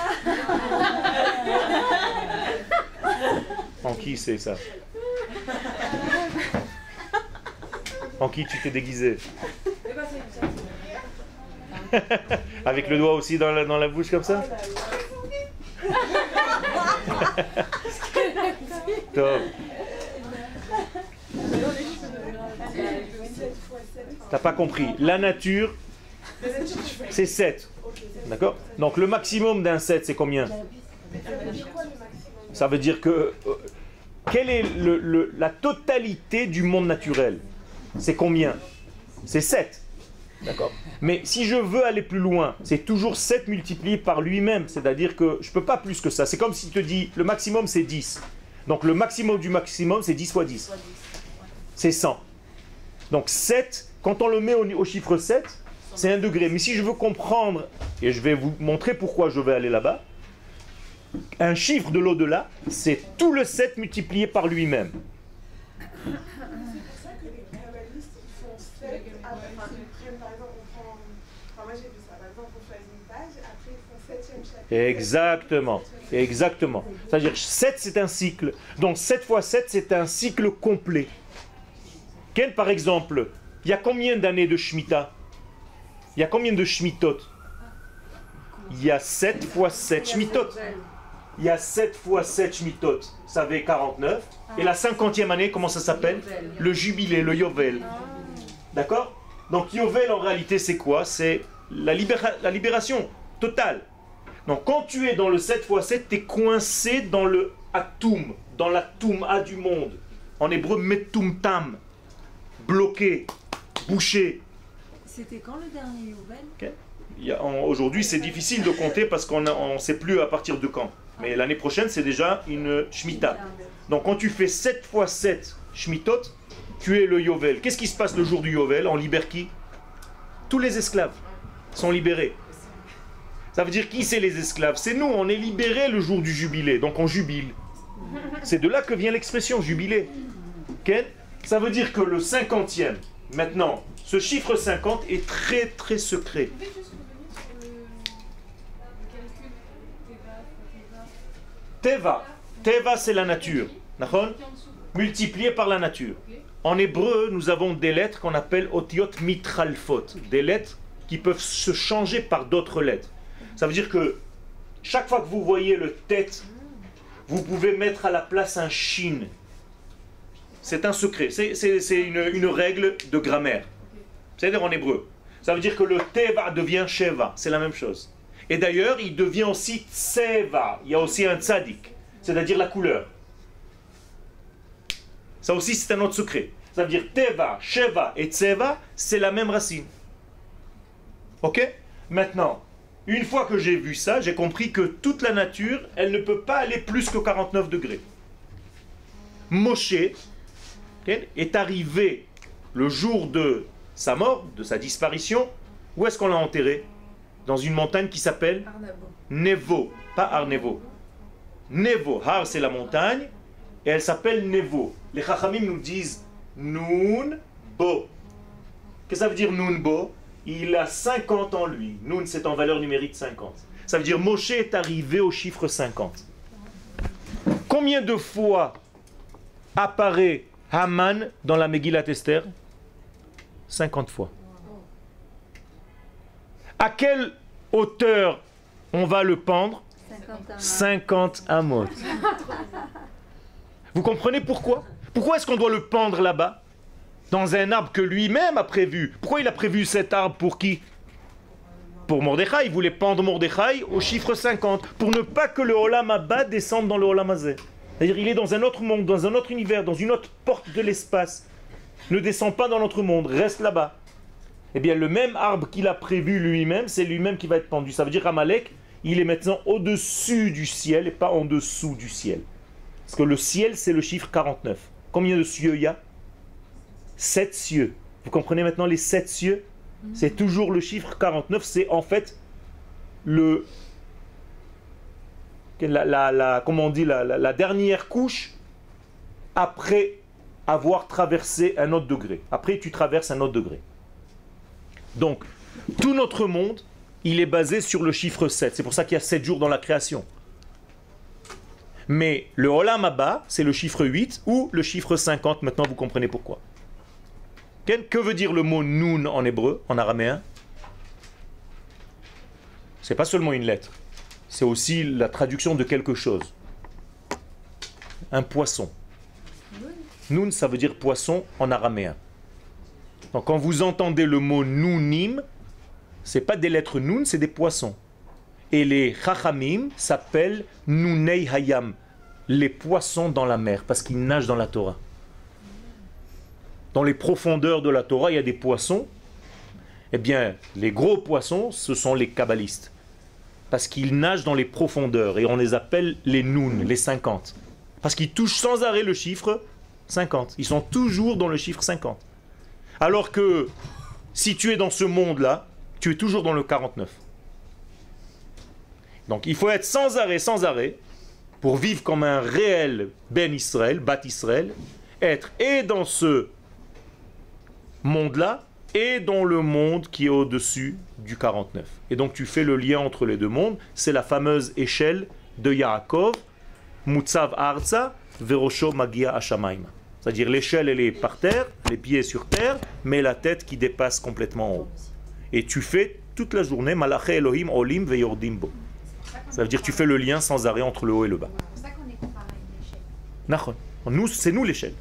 En qui c'est ça? En qui tu t'es déguisé? Avec le doigt aussi dans la bouche comme ça? Top. T'as pas compris. La nature, c'est 7. D'accord? Donc le maximum d'un 7, c'est combien? Ça veut dire que... quelle est la totalité du monde naturel? C'est combien? C'est 7. D'accord? Mais si je veux aller plus loin, c'est toujours 7 multiplié par lui-même. C'est-à-dire que je ne peux pas plus que ça. C'est comme si tu te dis, le maximum c'est 10. Donc le maximum du maximum, c'est 10 fois 10. C'est 100. Donc 7, Quand on le met au chiffre 7, c'est 1 degré. Mais si je veux comprendre, et je vais vous montrer pourquoi je vais aller là-bas, un chiffre de l'au-delà, c'est tout le 7 multiplié par lui-même. C'est pour ça que les kabbalistes, ils font 7, après ils prennent, par exemple, on prend, enfin moi j'ai vu ça, par exemple on choisit une page, après ils font 7e chapitre. Exactement, exactement. C'est-à-dire 7 c'est un cycle, donc 7 fois 7 c'est un cycle complet. Quel par exemple, il y a combien d'années de Shemitah? Il y a combien de Shemittot? Il y a 7 fois 7 Shemittot. Il y a 7 fois 7 Shemittot, ça fait 49. Et la 50e année, comment ça s'appelle? Le jubilé, le Yovel. D'accord? Donc Yovel en réalité c'est quoi? C'est la libération totale. Donc quand tu es dans le 7 fois 7, tu es coincé dans le Atum, dans la Touma du monde. En hébreu, Metum Tam. Bloqué, bouché. C'était quand le dernier Yovel? Okay. Aujourd'hui c'est difficile de compter parce qu'on ne sait plus à partir de quand. Mais l'année prochaine c'est déjà une Shemitah. Donc quand tu fais 7 fois 7 Shemittot, tu es le Yovel. Qu'est-ce qui se passe le jour du Yovel? On libère qui? Tous les esclaves sont libérés. Ça veut dire qui c'est les esclaves? C'est nous, on est libérés le jour du jubilé, donc on jubile. C'est de là que vient l'expression jubilé. Okay? Ça veut dire que le 50e, maintenant, ce chiffre 50 est très très secret. Vous pouvez juste revenir sur le calcul Teva. Teva c'est la nature. D'accord? Multiplié par la nature. En hébreu, nous avons des lettres qu'on appelle otiot mitralfot, des lettres qui peuvent se changer par d'autres lettres. Ça veut dire que chaque fois que vous voyez le tête, vous pouvez mettre à la place un shin. C'est un secret, c'est une règle de grammaire. C'est-à-dire en hébreu. Ça veut dire que le teva devient sheva, c'est la même chose. Et d'ailleurs, il devient aussi tseva, il y a aussi un tzadik, c'est-à-dire la couleur. Ça aussi, c'est un autre secret. Ça veut dire teva, sheva et tseva, c'est la même racine. Ok? Maintenant, une fois que j'ai vu ça, j'ai compris que toute la nature, elle ne peut pas aller plus que 49 degrés. Moshe est arrivé le jour de sa mort, de sa disparition. Où est-ce qu'on l'a enterré? Dans une montagne qui s'appelle Nevo, pas Arnevo. Nevo, Har c'est la montagne, et elle s'appelle Nevo. Les Chachamim nous disent Nun Bo. Qu'est-ce que ça veut dire Nun Bo? Il a 50 en lui. Nun c'est en valeur numérique 50. Ça veut dire Moshe est arrivé au chiffre 50. Combien de fois apparaît Haman dans la Megillat Esther? 50 fois. À quelle hauteur on va le pendre? 50 amot. Vous comprenez pourquoi? Pourquoi est-ce qu'on doit le pendre là-bas? Dans un arbre que lui-même a prévu. Pourquoi il a prévu cet arbre pour qui? Pour Mordechai. Il voulait pendre Mordechai au chiffre 50. Pour ne pas que le Olam Abba descende dans le Olam Hazeh. C'est-à-dire il est dans un autre monde, dans un autre univers, dans une autre porte de l'espace. Ne descend pas dans notre monde, reste là-bas. Eh bien le même arbre qu'il a prévu lui-même, c'est lui-même qui va être pendu. Ça veut dire Amalek, il est maintenant au-dessus du ciel et pas en dessous du ciel. Parce que le ciel c'est le chiffre 49. Combien de cieux il y a? 7 cieux. Vous comprenez maintenant les 7 cieux? C'est toujours le chiffre 49, c'est en fait le... comment on dit, la dernière couche après avoir traversé un autre degré. Après, tu traverses un autre degré. Donc, tout notre monde, il est basé sur le chiffre 7. C'est pour ça qu'il y a 7 jours dans la création. Mais le Olam Abba, c'est le chiffre 8 ou le chiffre 50. Maintenant, vous comprenez pourquoi. Que veut dire le mot Nun en hébreu, en araméen? C'est pas seulement une lettre. C'est aussi la traduction de quelque chose. Un poisson. Nun, ça veut dire poisson en araméen. Donc quand vous entendez le mot Nunim, c'est pas des lettres Nun, c'est des poissons. Et les Chachamim s'appellent Nunei Hayam, les poissons dans la mer, parce qu'ils nagent dans la Torah. Dans les profondeurs de la Torah, il y a des poissons. Eh bien, les gros poissons, ce sont les kabbalistes. Parce qu'ils nagent dans les profondeurs et on les appelle les Nun, les 50. Parce qu'ils touchent sans arrêt le chiffre 50. Ils sont toujours dans le chiffre 50. Alors que Si tu es dans ce monde-là, tu es toujours dans le 49. Donc il faut être sans arrêt, pour vivre comme un réel Ben Israël, Bat Israël, être et dans ce monde-là, et dans le monde qui est au-dessus du 49. Et donc tu fais le lien entre les deux mondes, c'est la fameuse échelle de Yaakov, Mutzav Arza, Verosho Magia Ashamaima. C'est-à-dire l'échelle elle est par terre, les pieds sur terre, mais la tête qui dépasse complètement en haut. Et tu fais toute la journée, Malaché Elohim Olim Veyordim Bo. Ça veut dire que tu fais le lien sans arrêt entre le haut et le bas. C'est pour ça qu'on est comparé à une échelle. Nachon. Nous, c'est nous l'échelle.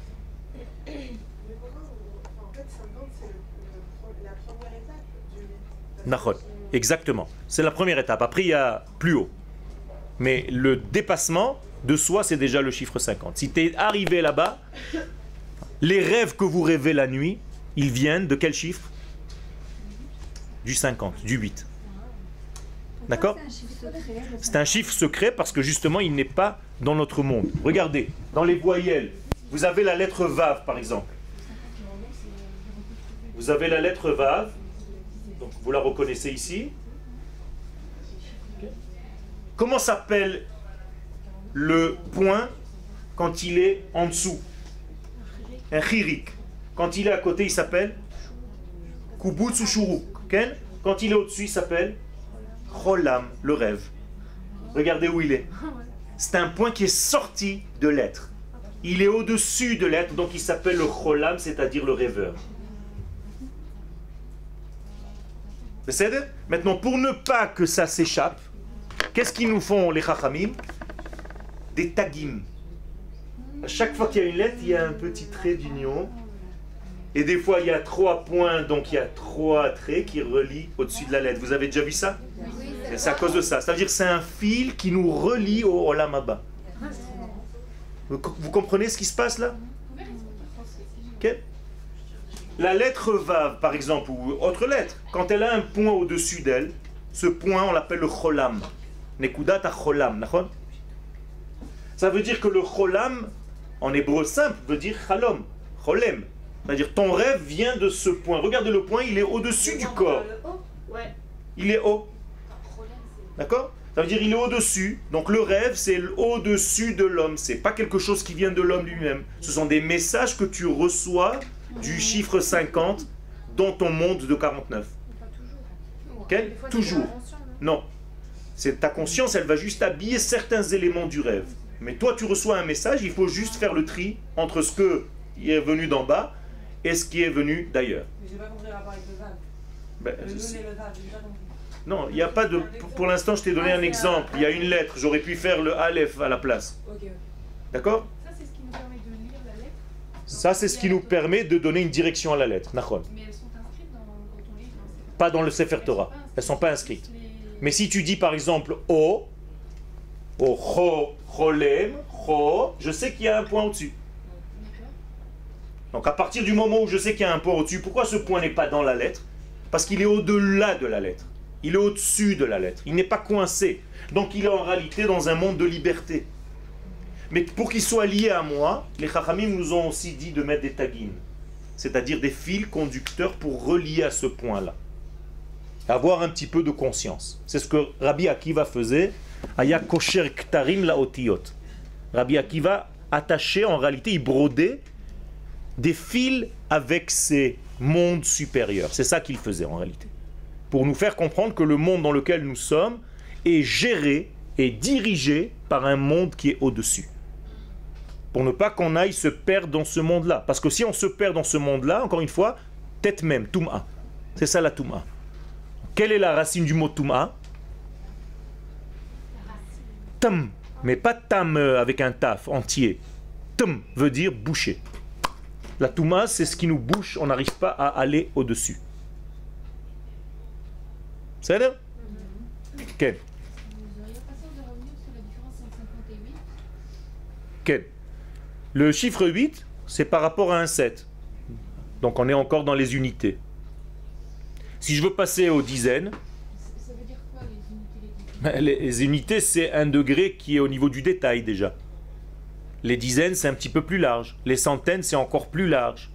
Mais pourquoi en fait 50 c'est la première étape du 8. Nachon. Exactement. C'est la première étape. Après, il y a plus haut. Mais le dépassement de soi, c'est déjà le chiffre 50. Si tu es arrivé là-bas, les rêves que vous rêvez la nuit, ils viennent de quel chiffre? Du 50, du 8. D'accord? C'est un chiffre secret parce que justement, il n'est pas dans notre monde. Regardez, dans les voyelles, vous avez la lettre Vav, par exemple. Vous avez la lettre Vav, donc vous la reconnaissez ici. Comment s'appelle le point quand il est en dessous? Un chirik. Quand il est à côté, il s'appelle Kubutsu Shuruk. Quand il est au-dessus, il s'appelle Cholam, le rêve. Regardez où il est. C'est un point qui est sorti de l'être. Il est au-dessus de l'être, donc il s'appelle le Cholam, c'est-à-dire le rêveur. Maintenant, pour ne pas que ça s'échappe, qu'est-ce qu'ils nous font les Chachamim? Des tagim. À chaque fois qu'il y a une lettre, il y a un petit trait d'union. Et des fois, il y a 3 points, donc il y a 3 traits qui relient au-dessus de la lettre. Vous avez déjà vu ça? Et c'est à cause de ça. Ça veut dire que c'est un fil qui nous relie au Olam Haba. Vous comprenez ce qui se passe là? Okay. La lettre Vav, par exemple, ou autre lettre, quand elle a un point au-dessus d'elle, ce point, on l'appelle le Cholam. Nekudat ha-Cholam. Ça veut dire que le Cholam, en hébreu simple, veut dire Chalom, Cholem. C'est-à-dire ton rêve vient de ce point. Regardez le point, il est au-dessus du corps. Il est haut. D'accord? Ça veut dire il est au-dessus. Donc le rêve, c'est au-dessus de l'homme. C'est pas quelque chose qui vient de l'homme lui-même. Ce sont des messages que tu reçois du chiffre 50 dans ton monde de 49. Okay? Toujours. Non. C'est ta conscience, elle va juste habiller certains éléments du rêve. Mais toi, tu reçois un message, il faut juste faire le tri entre ce qui est venu d'en bas et ce qui est venu d'ailleurs. Mais j'ai pas compris le rapport avec le Vav. Ben, Le Nun et le Vav, j'ai pas compris. non, il n'y a pas de... Pour l'instant, je t'ai donné un exemple. Il y a une lettre, j'aurais pu faire le Aleph à la place. Ok. D'accord? Ça, c'est ce qui nous permet de lire la lettre. Ça, c'est ce qui nous permet de donner une direction à la lettre. Nachon. Mais elles sont inscrites quand on lit. Pas dans le Sefer Torah. Elles ne sont pas inscrites. Mais si tu dis par exemple O, Cho, Cholem, Cho, je sais qu'il y a un point au-dessus. Donc à partir du moment où je sais qu'il y a un point au-dessus, pourquoi ce point n'est pas dans la lettre? Parce qu'il est au-delà de la lettre. Il est au-dessus de la lettre. Il n'est pas coincé. Donc il est en réalité dans un monde de liberté. Mais pour qu'il soit lié à moi, les Chachamim nous ont aussi dit de mettre des tagines. C'est-à-dire des fils conducteurs pour relier à ce point-là. Avoir un petit peu de conscience. C'est ce que Rabbi Akiva faisait. Aya kosher ktarim la otiyot. Rabbi Akiva attachait, en réalité, il brodait des fils avec ces mondes supérieurs. C'est ça qu'il faisait en réalité. Pour nous faire comprendre que le monde dans lequel nous sommes est géré et dirigé par un monde qui est au-dessus. Pour ne pas qu'on aille se perdre dans ce monde-là. Parce que si on se perd dans ce monde-là, encore une fois, tête même, Toum'a. C'est ça la Toum'a. Quelle est la racine du mot Toum'a? Tam, mais pas tam avec un taf entier. Tam veut dire boucher. La Toum'a, c'est ce qui nous bouche, on n'arrive pas à aller au-dessus. C'est là? Quel? Vous n'auriez pas peur de revenir sur la différence entre 50 et 8? Quel? Le chiffre 8, c'est par rapport à un 7. Donc on est encore dans les unités. Si je veux passer aux dizaines, Ça veut dire quoi les unités? les unités, c'est un degré qui est au niveau du détail déjà. Les dizaines, c'est un petit peu plus large. Les centaines, c'est encore plus large.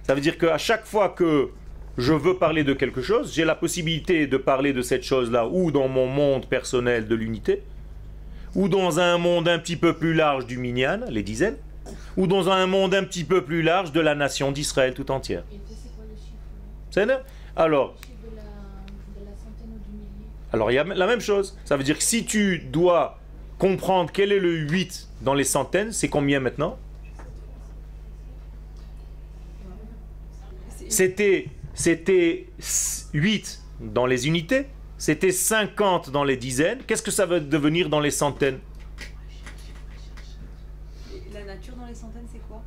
Ça veut dire qu'à chaque fois que je veux parler de quelque chose, j'ai la possibilité de parler de cette chose-là ou dans mon monde personnel de l'unité, ou dans un monde un petit peu plus large du minyan, les dizaines, ou dans un monde un petit peu plus large de la nation d'Israël tout entière. C'est ça? Alors, il y a la même chose. Ça veut dire que si tu dois comprendre quel est le 8 dans les centaines, c'est combien maintenant? C'était 8 dans les unités, c'était 50 dans les dizaines. Qu'est-ce que ça va devenir dans les centaines? La nature dans les centaines, c'est quoi?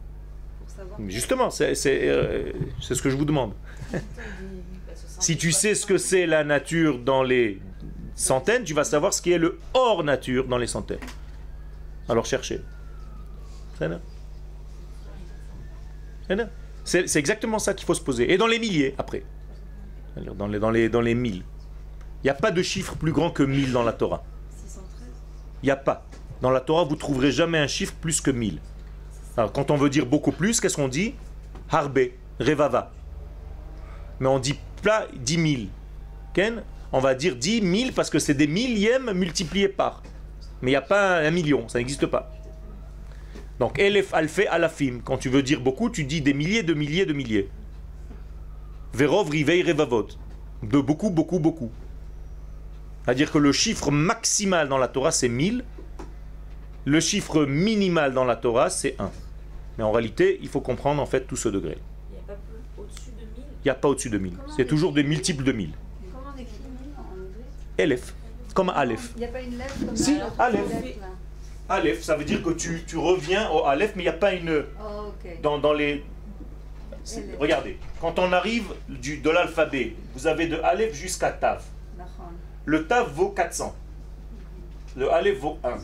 Pour savoir. Justement, c'est ce que je vous demande. Si tu sais ce que c'est la nature dans les centaines, tu vas savoir ce qui est le hors nature dans les centaines. Alors cherchez. C'est exactement ça qu'il faut se poser. Et dans les milliers, après. Dans les 1000. Il n'y a pas de chiffre plus grand que 1000 dans la Torah. 613. Il n'y a pas. Dans la Torah, vous ne trouverez jamais un chiffre plus que 1000. Alors, quand on veut dire beaucoup plus, qu'est-ce qu'on dit? Harbe, Revava. Mais on dit pas 10 000. Ken? On va dire 10 000 parce que c'est des millièmes multipliés par. Mais il n'y a pas un million, ça n'existe pas. Donc, Elef Alfe Alafim. Quand tu veux dire beaucoup, tu dis des milliers de milliers de milliers. Verov Rivei Revavot. De beaucoup, beaucoup, beaucoup. C'est-à-dire que le chiffre maximal dans la Torah, c'est 1000. Le chiffre minimal dans la Torah, c'est 1. Mais en réalité, il faut comprendre en fait tout ce degré. Il n'y a pas au-dessus de 1000? Il n'y a pas au-dessus de 1000. C'est toujours des multiples de 1000. Comment on écrit 1000 en anglais? Elef. Comme Aleph. Il n'y a pas une lettre comme Si, ça? Aleph. Aleph, ça veut dire que tu reviens au Aleph, mais il n'y a pas une... Oh, ok. Dans les... Regardez, quand on arrive de l'alphabet, vous avez de Aleph jusqu'à Tav. Le Tav vaut 400. Le Aleph vaut 1.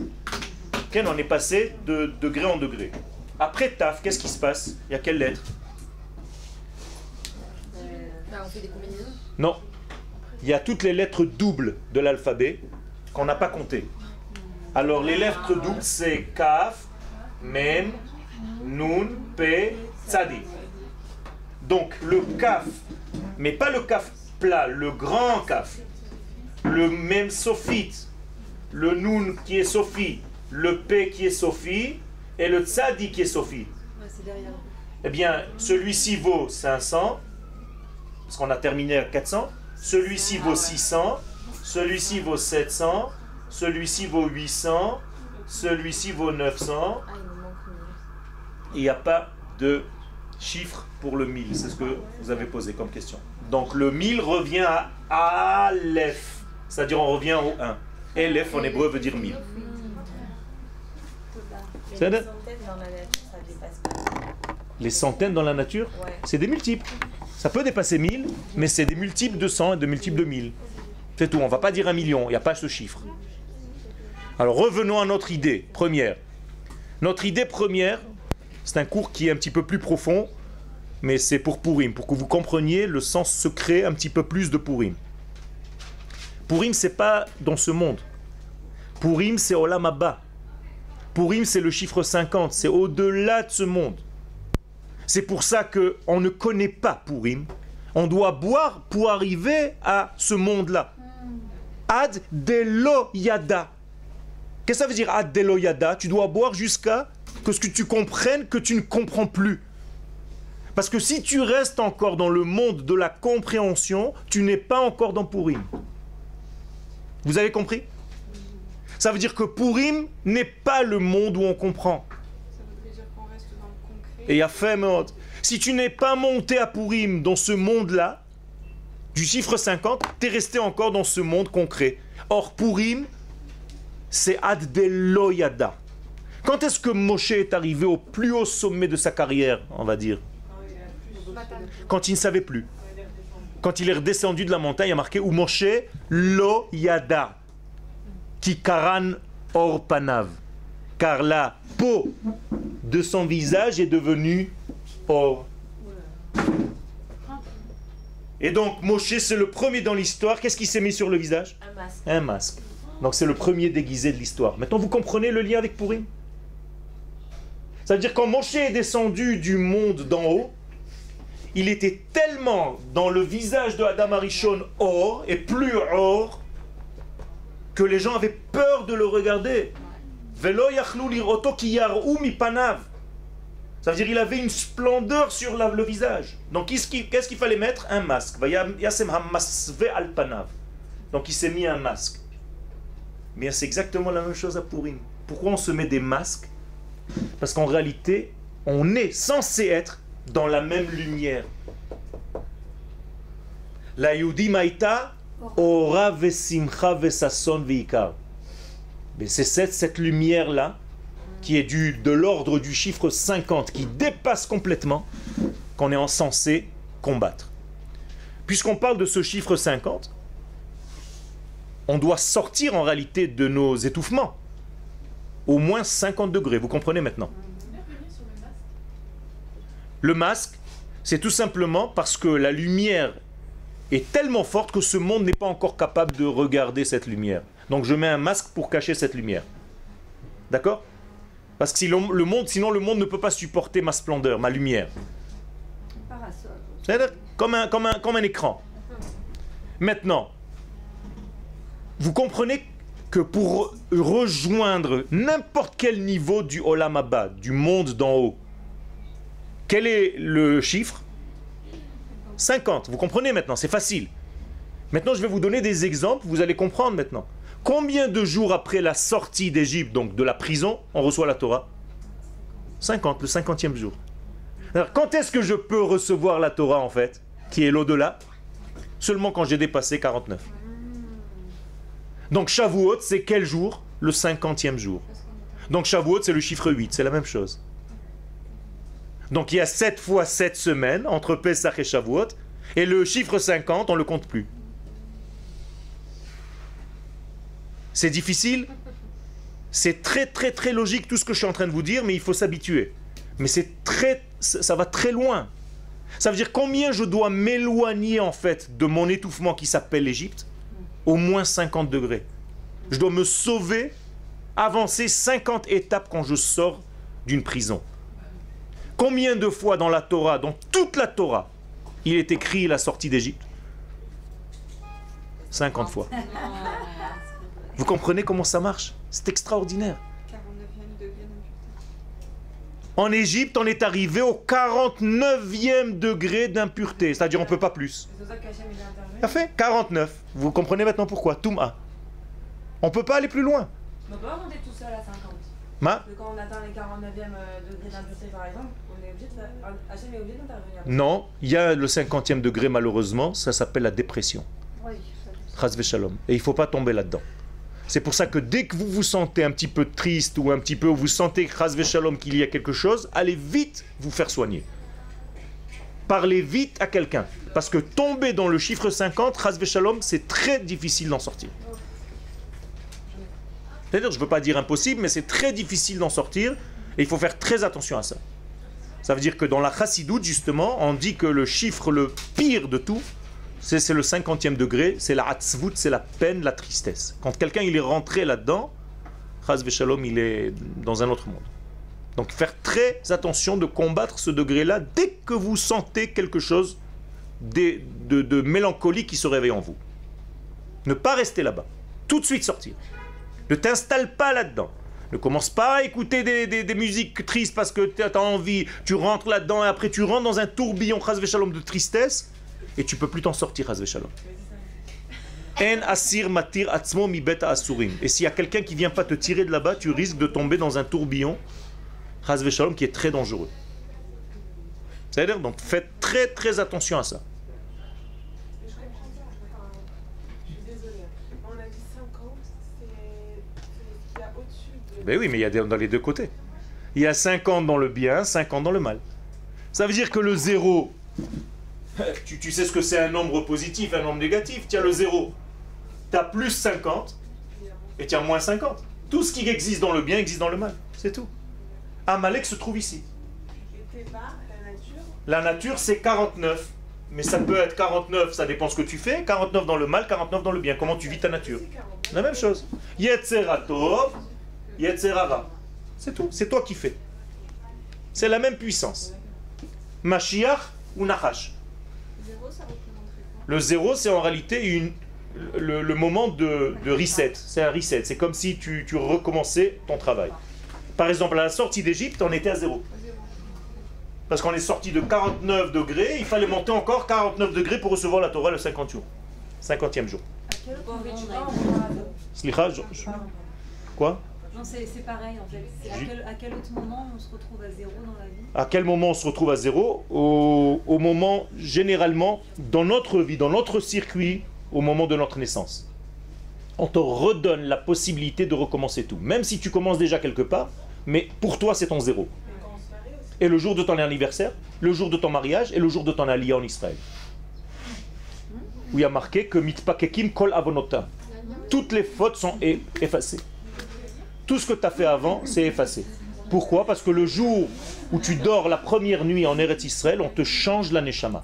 Ken, on est passé de degré en degré. Après Tav, qu'est-ce qui se passe? Il y a quelle lettre? On fait des combinaisons? Non. Il y a toutes les lettres doubles de l'alphabet qu'on n'a pas comptées. Alors les lettres doubles, c'est Kaf, Mem, Nun, Pe, Tzadi. Donc le Kaf, mais pas le Kaf plat, le grand Kaf. Le Mem Sophite, le Nun qui est Sophie, le P qui est Sophie et le Tzadi qui est Sophie. Ouais, c'est derrière. Eh bien, celui-ci vaut 500, parce qu'on a terminé à 400. Celui-ci vaut 600, celui-ci vaut 700, celui-ci vaut 800, celui-ci vaut 900. Il n'y a pas de chiffre pour le 1000, c'est ce que vous avez posé comme question. Donc le 1000 revient à Aleph, c'est-à-dire on revient au 1. Aleph en hébreu veut dire 1000. Mais les centaines dans la nature, ça dépasse pas. Les centaines dans la nature, Ouais. c'est des multiples. Ça peut dépasser 1000, mais c'est des multiples de 100 et des multiples de 1000. C'est tout, on ne va pas dire 1 million, il n'y a pas ce chiffre. Alors revenons à notre idée première. Notre idée première, c'est un cours qui est un petit peu plus profond, mais c'est pour Purim, pour que vous compreniez le sens secret un petit peu plus de Purim. Purim, c'est pas dans ce monde. Purim, c'est Olam Haba. Purim, c'est le chiffre 50, c'est au-delà de ce monde. C'est pour ça qu'on ne connaît pas Purim. On doit boire pour arriver à ce monde-là. Ad Delo Yada. Qu'est-ce que ça veut dire Ad Delo Yada? Tu dois boire jusqu'à ce que tu comprennes que tu ne comprends plus. Parce que si tu restes encore dans le monde de la compréhension, tu n'es pas encore dans Purim. Vous avez compris? Ça veut dire que Purim n'est pas le monde où on comprend. Ça voudrait dire qu'on reste dans le concret. Et il y a fait mort. Si tu n'es pas monté à Purim dans ce monde-là, du chiffre 50, tu es resté encore dans ce monde concret. Or, Purim, c'est Ad Delo Yada. Quand est-ce que Moshe est arrivé au plus haut sommet de sa carrière, on va dire? Quand il ne savait plus. Quand il est redescendu de la montagne, il y a marqué « Ou Moshe lo yada » qui karan or panav. Car la peau de son visage est devenue or. Et donc Moshe, c'est le premier dans l'histoire. Qu'est-ce qui s'est mis sur le visage? Un masque. Un masque. Donc c'est le premier déguisé de l'histoire. Maintenant vous comprenez le lien avec Purim? Ça veut dire quand Moshe est descendu du monde d'en haut, il était tellement dans le visage de Adam Arishon or et plus or que les gens avaient peur de le regarder. Velo yachlu liroto ki yar'u mipanav. Ça veut dire qu'il avait une splendeur sur le visage. Donc qu'est-ce qu'il fallait mettre? Un masque. Yasem hamasve al panav. Donc il s'est mis un masque. Mais c'est exactement la même chose à Purim. Pourquoi on se met des masques? Parce qu'en réalité, on est censé être dans la même lumière. La Yehudi Maïta, Ora vesimcha vesason veikar. Mais c'est cette lumière-là qui est de l'ordre du chiffre 50, qui dépasse complètement, qu'on est censé combattre. Puisqu'on parle de ce chiffre 50, on doit sortir en réalité de nos étouffements. Au moins 50 degrés, vous comprenez maintenant? Le masque, c'est tout simplement parce que la lumière est tellement forte que ce monde n'est pas encore capable de regarder cette lumière. Donc je mets un masque pour cacher cette lumière. D'accord? Parce que sinon le monde ne peut pas supporter ma splendeur, ma lumière. C'est-à-dire comme un écran. Maintenant, vous comprenez que pour rejoindre n'importe quel niveau du Olam Haba, du monde d'en haut, quel est le chiffre? 50. Vous comprenez maintenant, c'est facile. Maintenant, je vais vous donner des exemples, vous allez comprendre maintenant. Combien de jours après la sortie d'Égypte, donc de la prison, on reçoit la Torah? 50, le 50e jour. Alors, quand est-ce que je peux recevoir la Torah, en fait, qui est l'au-delà? Seulement quand j'ai dépassé 49. Donc Shavuot, c'est quel jour? Le 50e jour. Donc Shavuot, c'est le chiffre 8, c'est la même chose. Donc il y a 7 fois 7 semaines entre Pesach et Shavuot, et le chiffre 50, on ne le compte plus. C'est difficile? C'est très très très logique tout ce que je suis en train de vous dire, mais il faut s'habituer. Mais ça va très loin. Ça veut dire combien je dois m'éloigner en fait de mon étouffement qui s'appelle l'Égypte? Au moins 50 degrés. Je dois me sauver, avancer 50 étapes quand je sors d'une prison. Combien de fois dans la Torah, dans toute la Torah, il est écrit la sortie d'Égypte? 50 fois. Vous comprenez comment ça marche? C'est extraordinaire. En Égypte, on est arrivé au 49e degré d'impureté, c'est-à-dire on ne peut pas plus. Ça fait 49. Vous comprenez maintenant pourquoi? Touma. On ne peut pas aller plus loin. On ne peut pas monter tout seul à 50. Ma? Parce que quand on atteint les 49e degrés d'impureté par exemple, on est obligé de Hachem est obligé d'intervenir. Non, il y a le 50e degré malheureusement, ça s'appelle la dépression. Oui. Chas v'shalom. Et il ne faut pas tomber là-dedans. C'est pour ça que dès que vous vous sentez un petit peu triste ou un petit peu, vous sentez chas v'shalom qu'il y a quelque chose, allez vite vous faire soigner. Parlez vite à quelqu'un. Parce que tomber dans le chiffre 50, chas v'shalom, c'est très difficile d'en sortir. C'est-à-dire, je ne veux pas dire impossible, mais c'est très difficile d'en sortir et il faut faire très attention à ça. Ça veut dire que dans la chassidoute, justement, on dit que le chiffre le pire de tout, c'est le 50e degré, c'est la hatzvout, c'est la peine, la tristesse. Quand quelqu'un il est rentré là-dedans, chas v'shalom, il est dans un autre monde. Donc faire très attention de combattre ce degré-là dès que vous sentez quelque chose de mélancolie qui se réveille en vous. Ne pas rester là-bas. Tout de suite sortir. Ne t'installe pas là-dedans. Ne commence pas à écouter des musiques tristes parce que tu as envie. Tu rentres là-dedans et après tu rentres dans un tourbillon chas v'shalom de tristesse et tu peux plus t'en sortir chas v'shalom. En asir matir atzmo mi bet asurim. Et s'il y a quelqu'un qui vient pas te tirer de là-bas, tu risques de tomber dans un tourbillon chas v'shalom qui est très dangereux. C'est-à-dire, donc faites très très attention à ça. Je comprends ça. Enfin, je suis désolée. On a dit 50, c'est ce qu'il y a au-dessus de... Ben oui, mais il y a dans les deux côtés. Il y a 50 dans le bien, 50 dans le mal. Ça veut dire que le 0, tu sais ce que c'est un nombre positif, un nombre négatif. Tu as le 0, tu as plus 50 et tu as moins 50. Tout ce qui existe dans le bien existe dans le mal. C'est tout. Amalek se trouve ici. Et Teva, la nature... La nature, c'est 49. Mais ça peut être 49, ça dépend ce que tu fais. 49 dans le mal, 49 dans le bien. Comment tu vis ta nature? La même chose. Yetzera tov, Yetzera ra. C'est tout. C'est toi qui fais. C'est la même puissance. Mashiach, ou Nachash. Zéro, ça représenterait quoi? Le 0, c'est en réalité le moment de reset. C'est un reset. C'est comme si tu recommençais ton travail. Par exemple, à la sortie d'Égypte, on était à 0. Parce qu'on est sorti de 49 degrés, il fallait monter encore 49 degrés pour recevoir la Torah le 50e jour. À quel moment on a Slicha, quoi? Non, c'est pareil en fait. À quel autre moment on se retrouve à 0 dans la vie? À quel moment on se retrouve à 0? Au moment, généralement, dans notre vie, dans notre circuit, au moment de notre naissance. On te redonne la possibilité de recommencer tout. Même si tu commences déjà quelque part, mais pour toi c'est ton 0. Et le jour de ton anniversaire, le jour de ton mariage et le jour de ton aliyah en Israël. Où il y a marqué que mitpakekim kol avonota. Toutes les fautes sont effacées. Tout ce que tu as fait avant, c'est effacé. Pourquoi? Parce que le jour où tu dors la première nuit en Eretz Israël, on te change la neshama.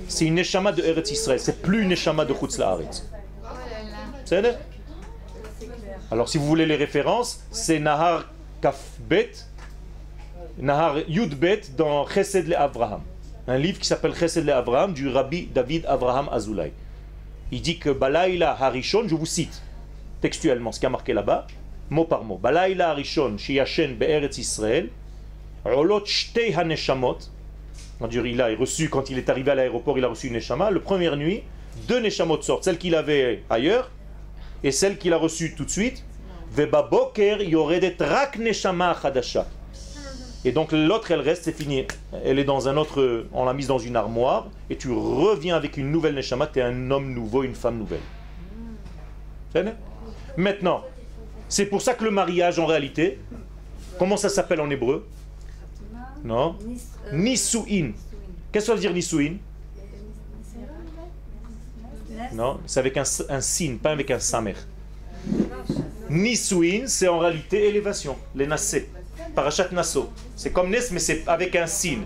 C'est une neshama de Eretz Israël, c'est plus une neshama de Chutz La'aretz. C'est vrai? Alors si vous voulez les références, c'est Nahar Kafbet, Nahar Yudbet dans Chesed le Avraham. Un livre qui s'appelle Chesed le Avraham du Rabbi David Avraham Azoulay. Il dit que Balaïla Harishon, je vous cite textuellement ce qui a marqué là-bas, mot par mot. Balaïla Harishon, Sheyashen Be'eretz Israël, Olot Shtei HaNeshamot. Il a reçu, quand il est arrivé à l'aéroport, il a reçu une neshama. La première nuit, 2 neshamot sortent, celle qu'il avait ailleurs et celle qu'il a reçue tout de suite. Veba boker yoredet rak neshama chadasha. Et donc l'autre, elle reste, c'est fini. Elle est dans un autre, on l'a mise dans une armoire et tu reviens avec une nouvelle neshama. Tu es un homme nouveau, une femme nouvelle. Maintenant, c'est pour ça que le mariage, en réalité, comment ça s'appelle en hébreu? Non? Nisuin. Qu'est-ce que ça veut dire Nisuin? Non, c'est avec un sin, pas avec un samer. Nisuin, c'est en réalité élévation, les nassé. Parashat Nasso. C'est comme Nes, mais c'est avec un sin.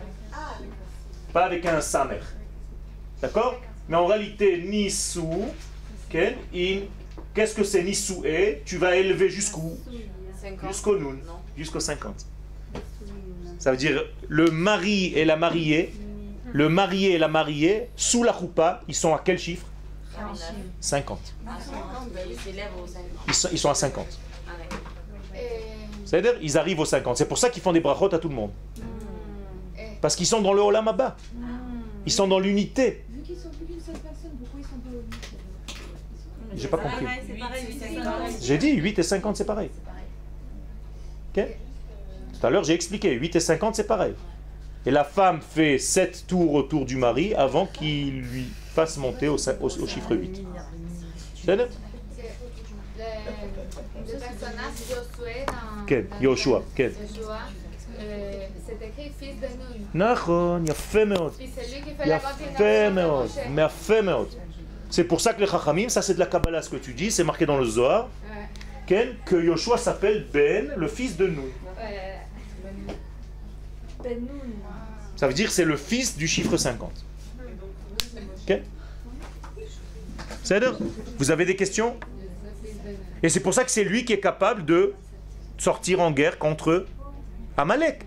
Pas avec un samer. D'accord? Mais en réalité, Nisu, qu'est-ce que c'est Nisoué? Tu vas élever jusqu'où? Jusqu'au Nun, jusqu'au 50. Ça veut dire le mari et la mariée, sous la choupa, ils sont à quel chiffre? 50. Ils sont à 50. C'est-à-dire, ils arrivent aux 50. C'est pour ça qu'ils font des brachot à tout le monde. Parce qu'ils sont dans le Olam Haba. Ils sont dans l'unité. Vu qu'ils sont plus qu'une seule personne, pourquoi ils sont pas au J'ai pas compris. C'est pareil, 8 et 50. J'ai dit 8 et 50 c'est pareil. Ok? Tout à l'heure j'ai expliqué, 8 et 50 c'est pareil. Et la femme fait 7 tours autour du mari avant qu'il lui fasse monter au chiffre 8. C'est vrai? Le personnage Josué dans Yoshua. c'est écrit fils de Nun. Nachon, יפה מאוד. Puis c'est lui qui fait la יפה continuation de מאוד. Moshe. יפה מאוד. C'est pour ça que les Chachamim, ça c'est de la Kabbalah ce que tu dis, c'est marqué dans le Zohar, que Yoshua s'appelle Ben, le fils de Nun. Ça veut dire que c'est le fils du chiffre 50. Ok? C'est-à-dire, vous avez des questions? Et c'est pour ça que c'est lui qui est capable de sortir en guerre contre Amalek.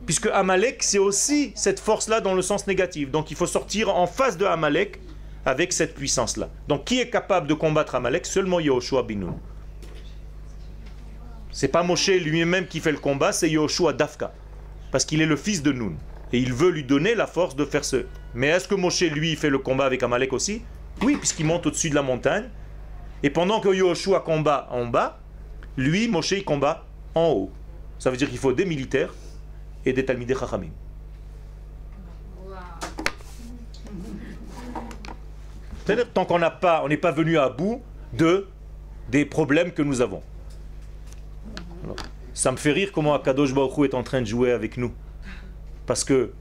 Puisque Amalek, c'est aussi cette force-là dans le sens négatif. Donc il faut sortir en face de Amalek avec cette puissance-là. Donc qui est capable de combattre Amalek? Seulement Yehoshua bin Nun. C'est pas Moshe lui-même qui fait le combat, c'est Yehoshua Dafka. Parce qu'il est le fils de Nun. Et il veut lui donner la force de faire ce. Mais est-ce que Moshe, lui, fait le combat avec Amalek aussi? Oui, puisqu'il monte au-dessus de la montagne. Et pendant que Yehoshua combat en bas, lui, Moshe, il combat en haut. Ça veut dire qu'il faut des militaires et des Talmidei Chachamim. C'est-à-dire, tant qu'on on n'est pas venu à bout des problèmes que nous avons. Alors, ça me fait rire comment Akadosh Baruch Hu est en train de jouer avec nous. Parce que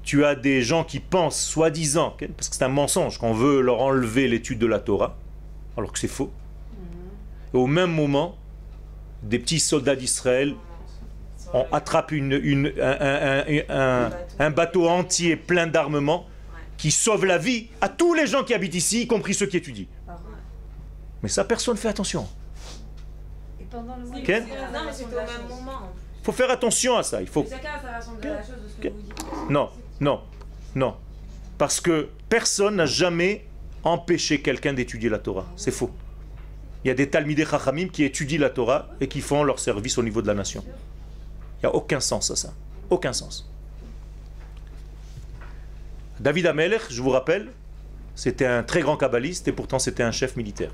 tu as des gens qui pensent, soi-disant, parce que c'est un mensonge, qu'on veut leur enlever l'étude de la Torah, alors que c'est faux. Et au même moment, des petits soldats d'Israël attrapent un bateau entier plein d'armement qui sauve la vie à tous les gens qui habitent ici, y compris ceux qui étudient. Mais ça, personne ne fait attention. Et pendant le mois Okay? Non, mais c'était au même moment. Il faut faire attention à ça. Il faut... Chacun a sa façon de la chose. que vous dites. Non, non, non. Parce que personne n'a jamais empêché quelqu'un d'étudier la Torah. C'est faux. Il y a des Talmidei Chachamim qui étudient la Torah et qui font leur service au niveau de la nation. Il n'y a aucun sens à ça. Aucun sens. David Amelech, je vous rappelle, c'était un très grand kabbaliste et pourtant c'était un chef militaire.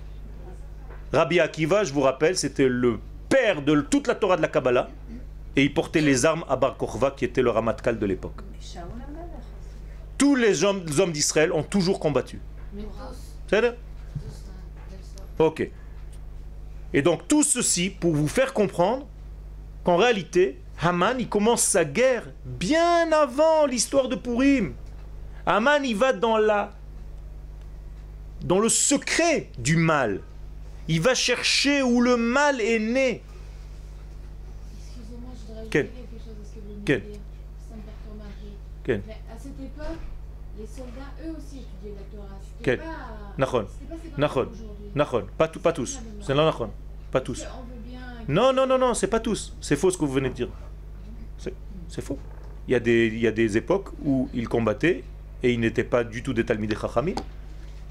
Rabbi Akiva, je vous rappelle, c'était le père de toute la Torah de la Kabbalah et il portait les armes à Bar Kokhba qui était le Ramatkal de l'époque. Tous les hommes d'Israël ont toujours combattu. C'est ça? Ok. Et donc tout ceci pour vous faire comprendre qu'en réalité, Haman, il commence sa guerre bien avant l'histoire de Purim. Haman, il va dans le secret du mal. Il va chercher où le mal est né. Excusez-moi, je voudrais Ken. ajouter quelque chose à ce que vous venez Ken. de dire. Ça me perturbe ma vie. Ken. Mais à cette époque, les soldats, eux aussi, étudiaient la Torah. Ken. C'était pas... Nachon. C'était pas ces Nachon. aujourd'hui. Nachon. Pas tous. C'est là, Nachon. Pas tous. On veut bien... Non, c'est pas tous. C'est faux ce que vous venez de dire. C'est faux. Il y a des époques où ils combattaient et ils n'étaient pas du tout des Talmidei Chachamim.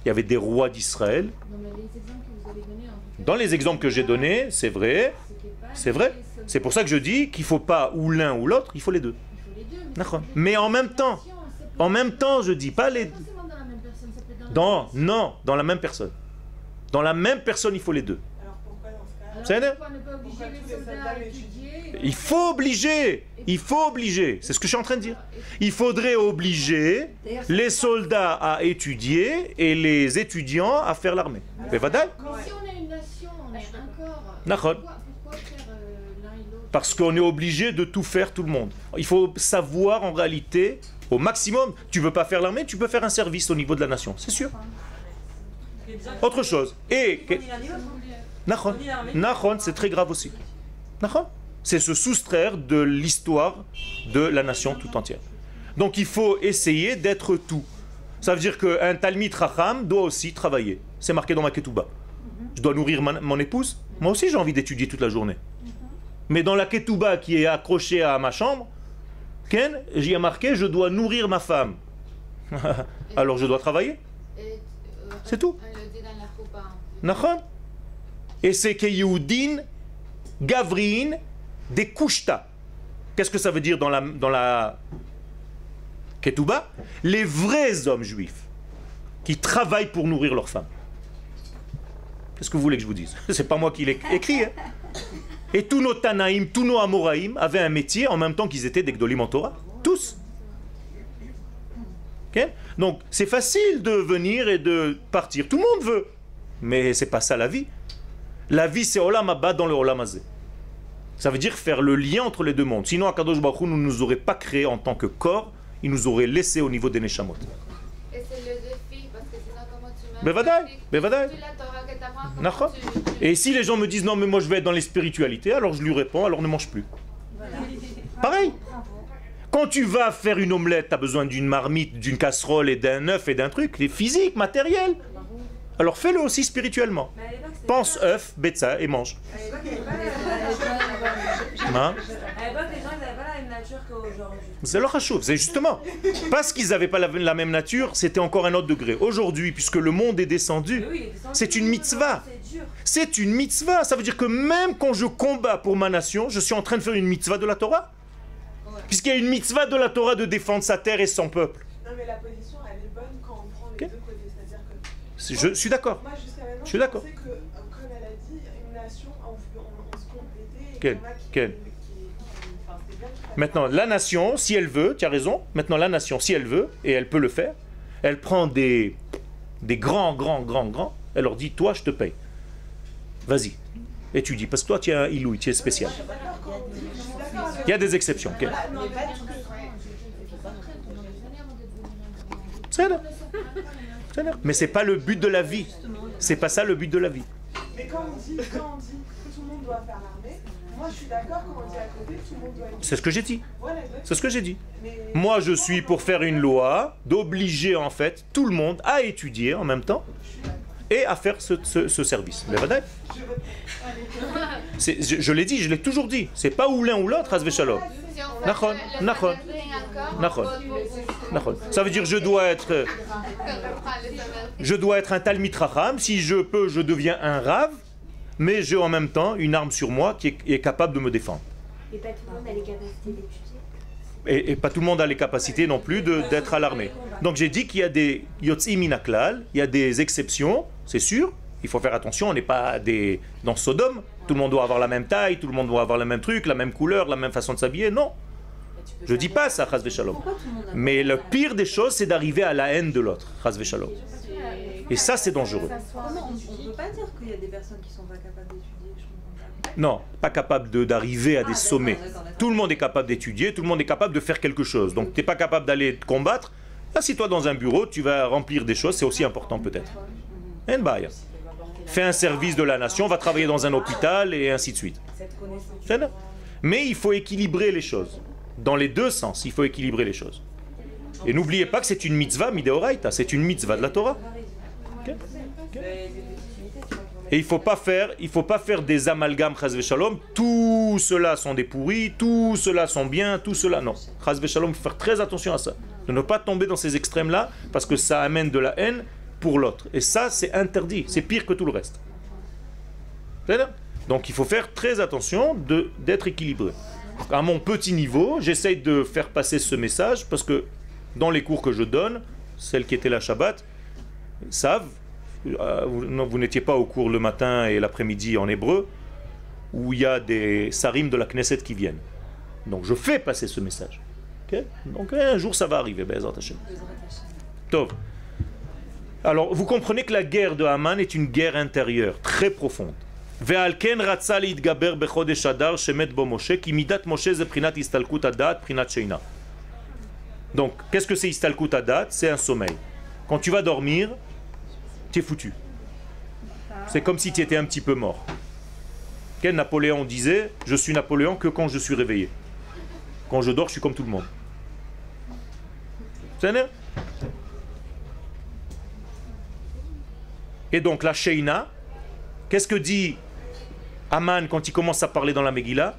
Il y avait des rois d'Israël. Non, mais les exemples que vous avez donnés... En tout cas, Dans les exemples que j'ai donnés, c'est vrai. c'était pas C'est vrai. les soldats. C'est pour ça que je dis qu'il ne faut pas ou l'un ou l'autre, il faut les deux. Il faut les deux, mais D'accord. ça peut Mais être en une même temps, nation, ça peut en être- même temps, je dis pas les... Pas forcément dans la même personne, ça peut être dans la même Non, dans la même personne. Dans la même personne, il faut les deux. Alors pourquoi dans ce cas Alors, C'est pourquoi ne pas obliger Pourquoi les tous les soldats soldats à l'étudient étudier Il faut obliger. Il faut obliger. C'est ce que je suis en train de dire. Il faudrait obliger les soldats à étudier et les étudiants à faire l'armée. Mais vadaï. Mais si on est une nation, on est un corps. D'accord. Pourquoi faire l'un et l'autre? Parce qu'on est obligé de tout faire, tout le monde. Il faut savoir en réalité, au maximum, tu veux pas faire l'armée, tu peux faire un service au niveau de la nation, c'est sûr. Autre chose. Et Nachon, Nachon, c'est très grave aussi. Nachon, c'est se soustraire de l'histoire de la nation tout entière. Donc il faut essayer d'être tout. Ça veut dire qu'un Talmid Chacham doit aussi travailler. C'est marqué dans ma Ketouba. Je dois nourrir mon épouse. Moi aussi j'ai envie d'étudier toute la journée. Mais dans la Ketouba qui est accrochée à ma chambre, Ken, j'y ai marqué je dois nourrir ma femme. Alors je dois travailler. C'est tout. On le dit dans la choupa. Nachon. Et c'est que Yehoudin, Gavrin, des Kushta. Qu'est-ce que ça veut dire dans la Ketouba? Les vrais hommes juifs qui travaillent pour nourrir leurs femmes. Qu'est-ce que vous voulez que je vous dise? C'est pas moi qui l'ai écrit. Hein. Et tous nos Tanaïm, tous nos Amoraïm avaient un métier en même temps qu'ils étaient des Gdolim en Torah. Tous. Ok? Donc c'est facile de venir et de partir. Tout le monde veut. Mais c'est pas ça la vie. La vie c'est Olam Haba dans le Olam Hazé. Ça veut dire faire le lien entre les deux mondes. Sinon Akadosh Baruch Hu ne nous aurait pas créé en tant que corps, il nous aurait laissé au niveau des Neshamot. Et c'est le défi, parce que sinon, comment tu mets. Bevadaï. Nachon. Et si les gens me disent non mais moi je vais être dans les spiritualités, alors je lui réponds alors ne mange plus. Pareil. Quand tu vas faire une omelette, tu as besoin d'une marmite, d'une casserole et d'un œuf et d'un truc, les physiques, matériels. Alors fais-le aussi spirituellement. Pense œuf, betza et mange. Hein? À l'époque, les gens n'avaient pas la même nature qu'aujourd'hui. C'est leur chauve, c'est justement. Parce qu'ils n'avaient pas la même nature, c'était encore un autre degré. Aujourd'hui, puisque le monde est descendu, c'est une mitzvah. C'est une mitzvah. Ça veut dire que même quand je combats pour ma nation, je suis en train de faire une mitzvah de la Torah. Puisqu'il y a une mitzvah de la Torah de défendre sa terre et son peuple. Non mais la position elle est bonne quand on prend les Ok. deux côtés, c'est-à-dire que... Je suis d'accord. Moi jusqu'à maintenant, Je suis d'accord. pensais que, comme elle a dit, une nation, on se complétait... et Quel- qu'il y en a quel- enfin, c'était bien qu'il fallait- Maintenant, la nation, si elle veut, tu as raison, maintenant la nation, si elle veut, et elle peut le faire, elle prend des grands, elle leur dit, toi je te paye. Vas-y, étudie, parce que toi tu es un ilouï, tu es spécial. Il y a des exceptions. Ok. C'est là. Mais c'est pas le but de la vie. C'est pas ça le but de la vie. Mais quand on dit que tout le monde doit faire l'armée, moi je suis d'accord quand on dit à côté tout le monde doit... C'est ce que j'ai dit. Voilà, exactement. C'est ce que j'ai dit. Mais... Moi, je suis pour faire une loi d'obliger en fait tout le monde à étudier en même temps et à faire ce service. Mais voilà. Je l'ai dit, je l'ai toujours dit. C'est pas ou l'un ou l'autre, Hazve Shalom. Nachon, nachon, nachon, nachon. Ça veut dire je dois être un Talmid Chacham. Si je peux, je deviens un Rav, mais j'ai en même temps une arme sur moi qui est capable de me défendre. Et pas tout le monde a les capacités d'étudier. Et pas tout le monde a les capacités non plus d'être à l'armée. Donc j'ai dit qu'il y a des Yotzi Minaklal, il y a des exceptions, c'est sûr. Il faut faire attention, on n'est pas dans Sodome. Tout le monde doit avoir la même taille, tout le monde doit avoir le même truc, la même couleur, la même façon de s'habiller. Non. Je dis pas ça, Chas V'Shalom. Mais le pire des choses, c'est d'arriver à la haine de l'autre, Chas V'Shalom. Et ça, c'est dangereux. On ne peut pas dire qu'il y a des personnes qui ne sont pas capables d'étudier. Non, pas capable d'arriver à des sommets. Tout le monde est capable d'étudier, tout le monde est capable de faire quelque chose. Donc, tu n'es pas capable d'aller te combattre. Assis-toi dans un bureau, tu vas remplir des choses, c'est aussi important peut-être. Fais un service de la nation, va travailler dans un hôpital et ainsi de suite. Mais il faut équilibrer les choses. Dans les deux sens, il faut équilibrer les choses. Et n'oubliez pas que c'est une mitzvah mideoraita, c'est une mitzvah de la Torah. Okay? Okay. Et il ne faut pas faire des amalgames, chas v'shalom. Tout cela sont des pourris, tout cela sont bien, tout cela non. Chas v'shalom, il faut faire très attention à ça. De ne pas tomber dans ces extrêmes-là, parce que ça amène de la haine pour l'autre. Et ça, c'est interdit, c'est pire que tout le reste. Donc il faut faire très attention d'être équilibré. À mon petit niveau, j'essaye de faire passer ce message, parce que dans les cours que je donne, celles qui étaient là Shabbat savent, vous n'étiez pas au cours le matin et l'après-midi en hébreu, où il y a des sarim de la Knesset qui viennent. Donc je fais passer ce message. Okay? Donc un jour ça va arriver. Tov. Alors vous comprenez que la guerre de Haman est une guerre intérieure, très profonde. Donc qu'est-ce que c'est istalkut adat? C'est un sommeil. Quand tu vas dormir, tu es foutu. C'est comme si tu étais un petit peu mort. Napoléon disait, je suis Napoléon que quand je suis réveillé. Quand je dors, je suis comme tout le monde. Et donc la Sheina, qu'est-ce que dit Haman quand il commence à parler dans la Megillah?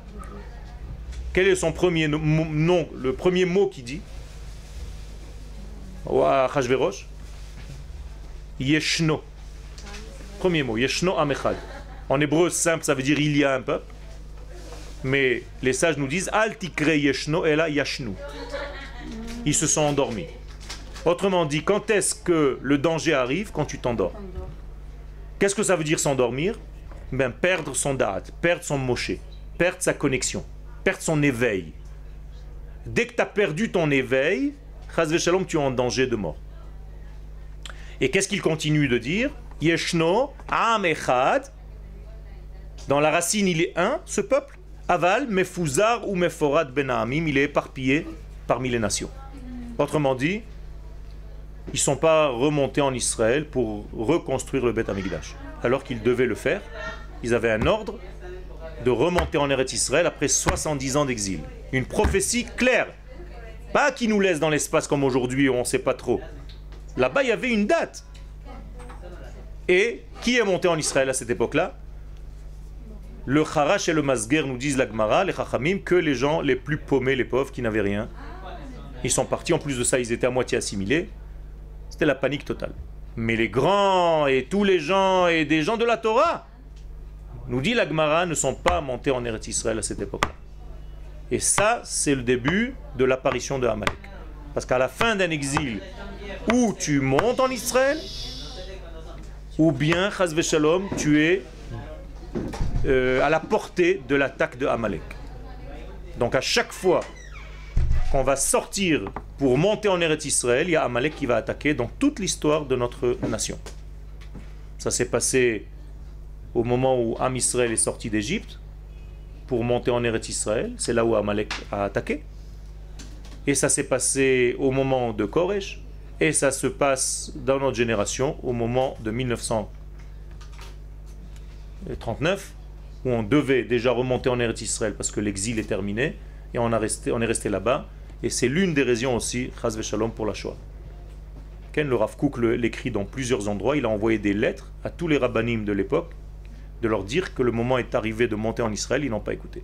Quel est son premier nom, le premier mot qu'il dit? Achashverosh. Yeshno. Premier mot, Yeshno Amechad. En hébreu simple, ça veut dire il y a un peuple. Mais les sages nous disent Al tikre Yeshno ela Yashnu. Ils se sont endormis. Autrement dit, quand est-ce que le danger arrive? Quand tu t'endors. Qu'est-ce que ça veut dire s'endormir? Ben, perdre son da'at, perdre son moshe, perdre sa connexion, perdre son éveil. Dès que tu as perdu ton éveil, chas v'shalom, tu es en danger de mort. Et qu'est-ce qu'il continue de dire? Yeshno, Am Echad. Dans la racine, il est un, ce peuple. Aval, Mefuzar ou Meforad Ben Ha'amim, il est éparpillé parmi les nations. Autrement dit, ils ne sont pas remontés en Israël pour reconstruire le Beth Amikdash. Alors qu'ils devaient le faire, ils avaient un ordre de remonter en Eretz Israël après 70 ans d'exil. Une prophétie claire. Pas qui nous laisse dans l'espace comme aujourd'hui, on ne sait pas trop. Là-bas, il y avait une date. Et qui est monté en Israël à cette époque-là? Le Kharash et le Masger nous disent la Gemara, les Chachamim, que les gens les plus paumés, les pauvres, qui n'avaient rien, ils sont partis. En plus de ça, ils étaient à moitié assimilés. C'était la panique totale. Mais les grands et tous les gens et des gens de la Torah, nous dit la Gemara, ne sont pas montés en Eretz Israël à cette époque-là. Et ça, c'est le début de l'apparition de Amalek. Parce qu'à la fin d'un exil, ou tu montes en Israël, ou bien, chas v'shalom, tu es à la portée de l'attaque de Amalek. Donc à chaque fois qu'on va sortir pour monter en Eretz Israël, il y a Amalek qui va attaquer dans toute l'histoire de notre nation. Ça s'est passé au moment où Am Israël est sorti d'Égypte pour monter en Eretz Israël, c'est là où Amalek a attaqué. Et ça s'est passé au moment de Koresh, et ça se passe dans notre génération au moment de 1939, où on devait déjà remonter en Eretz Israël parce que l'exil est terminé, et on est resté là-bas. Et c'est l'une des raisons aussi, chas v'shalom, pour la Shoah. Le Rav Kook l'écrit dans plusieurs endroits. Il a envoyé des lettres à tous les rabbanim de l'époque de leur dire que le moment est arrivé de monter en Israël. Ils n'ont pas écouté.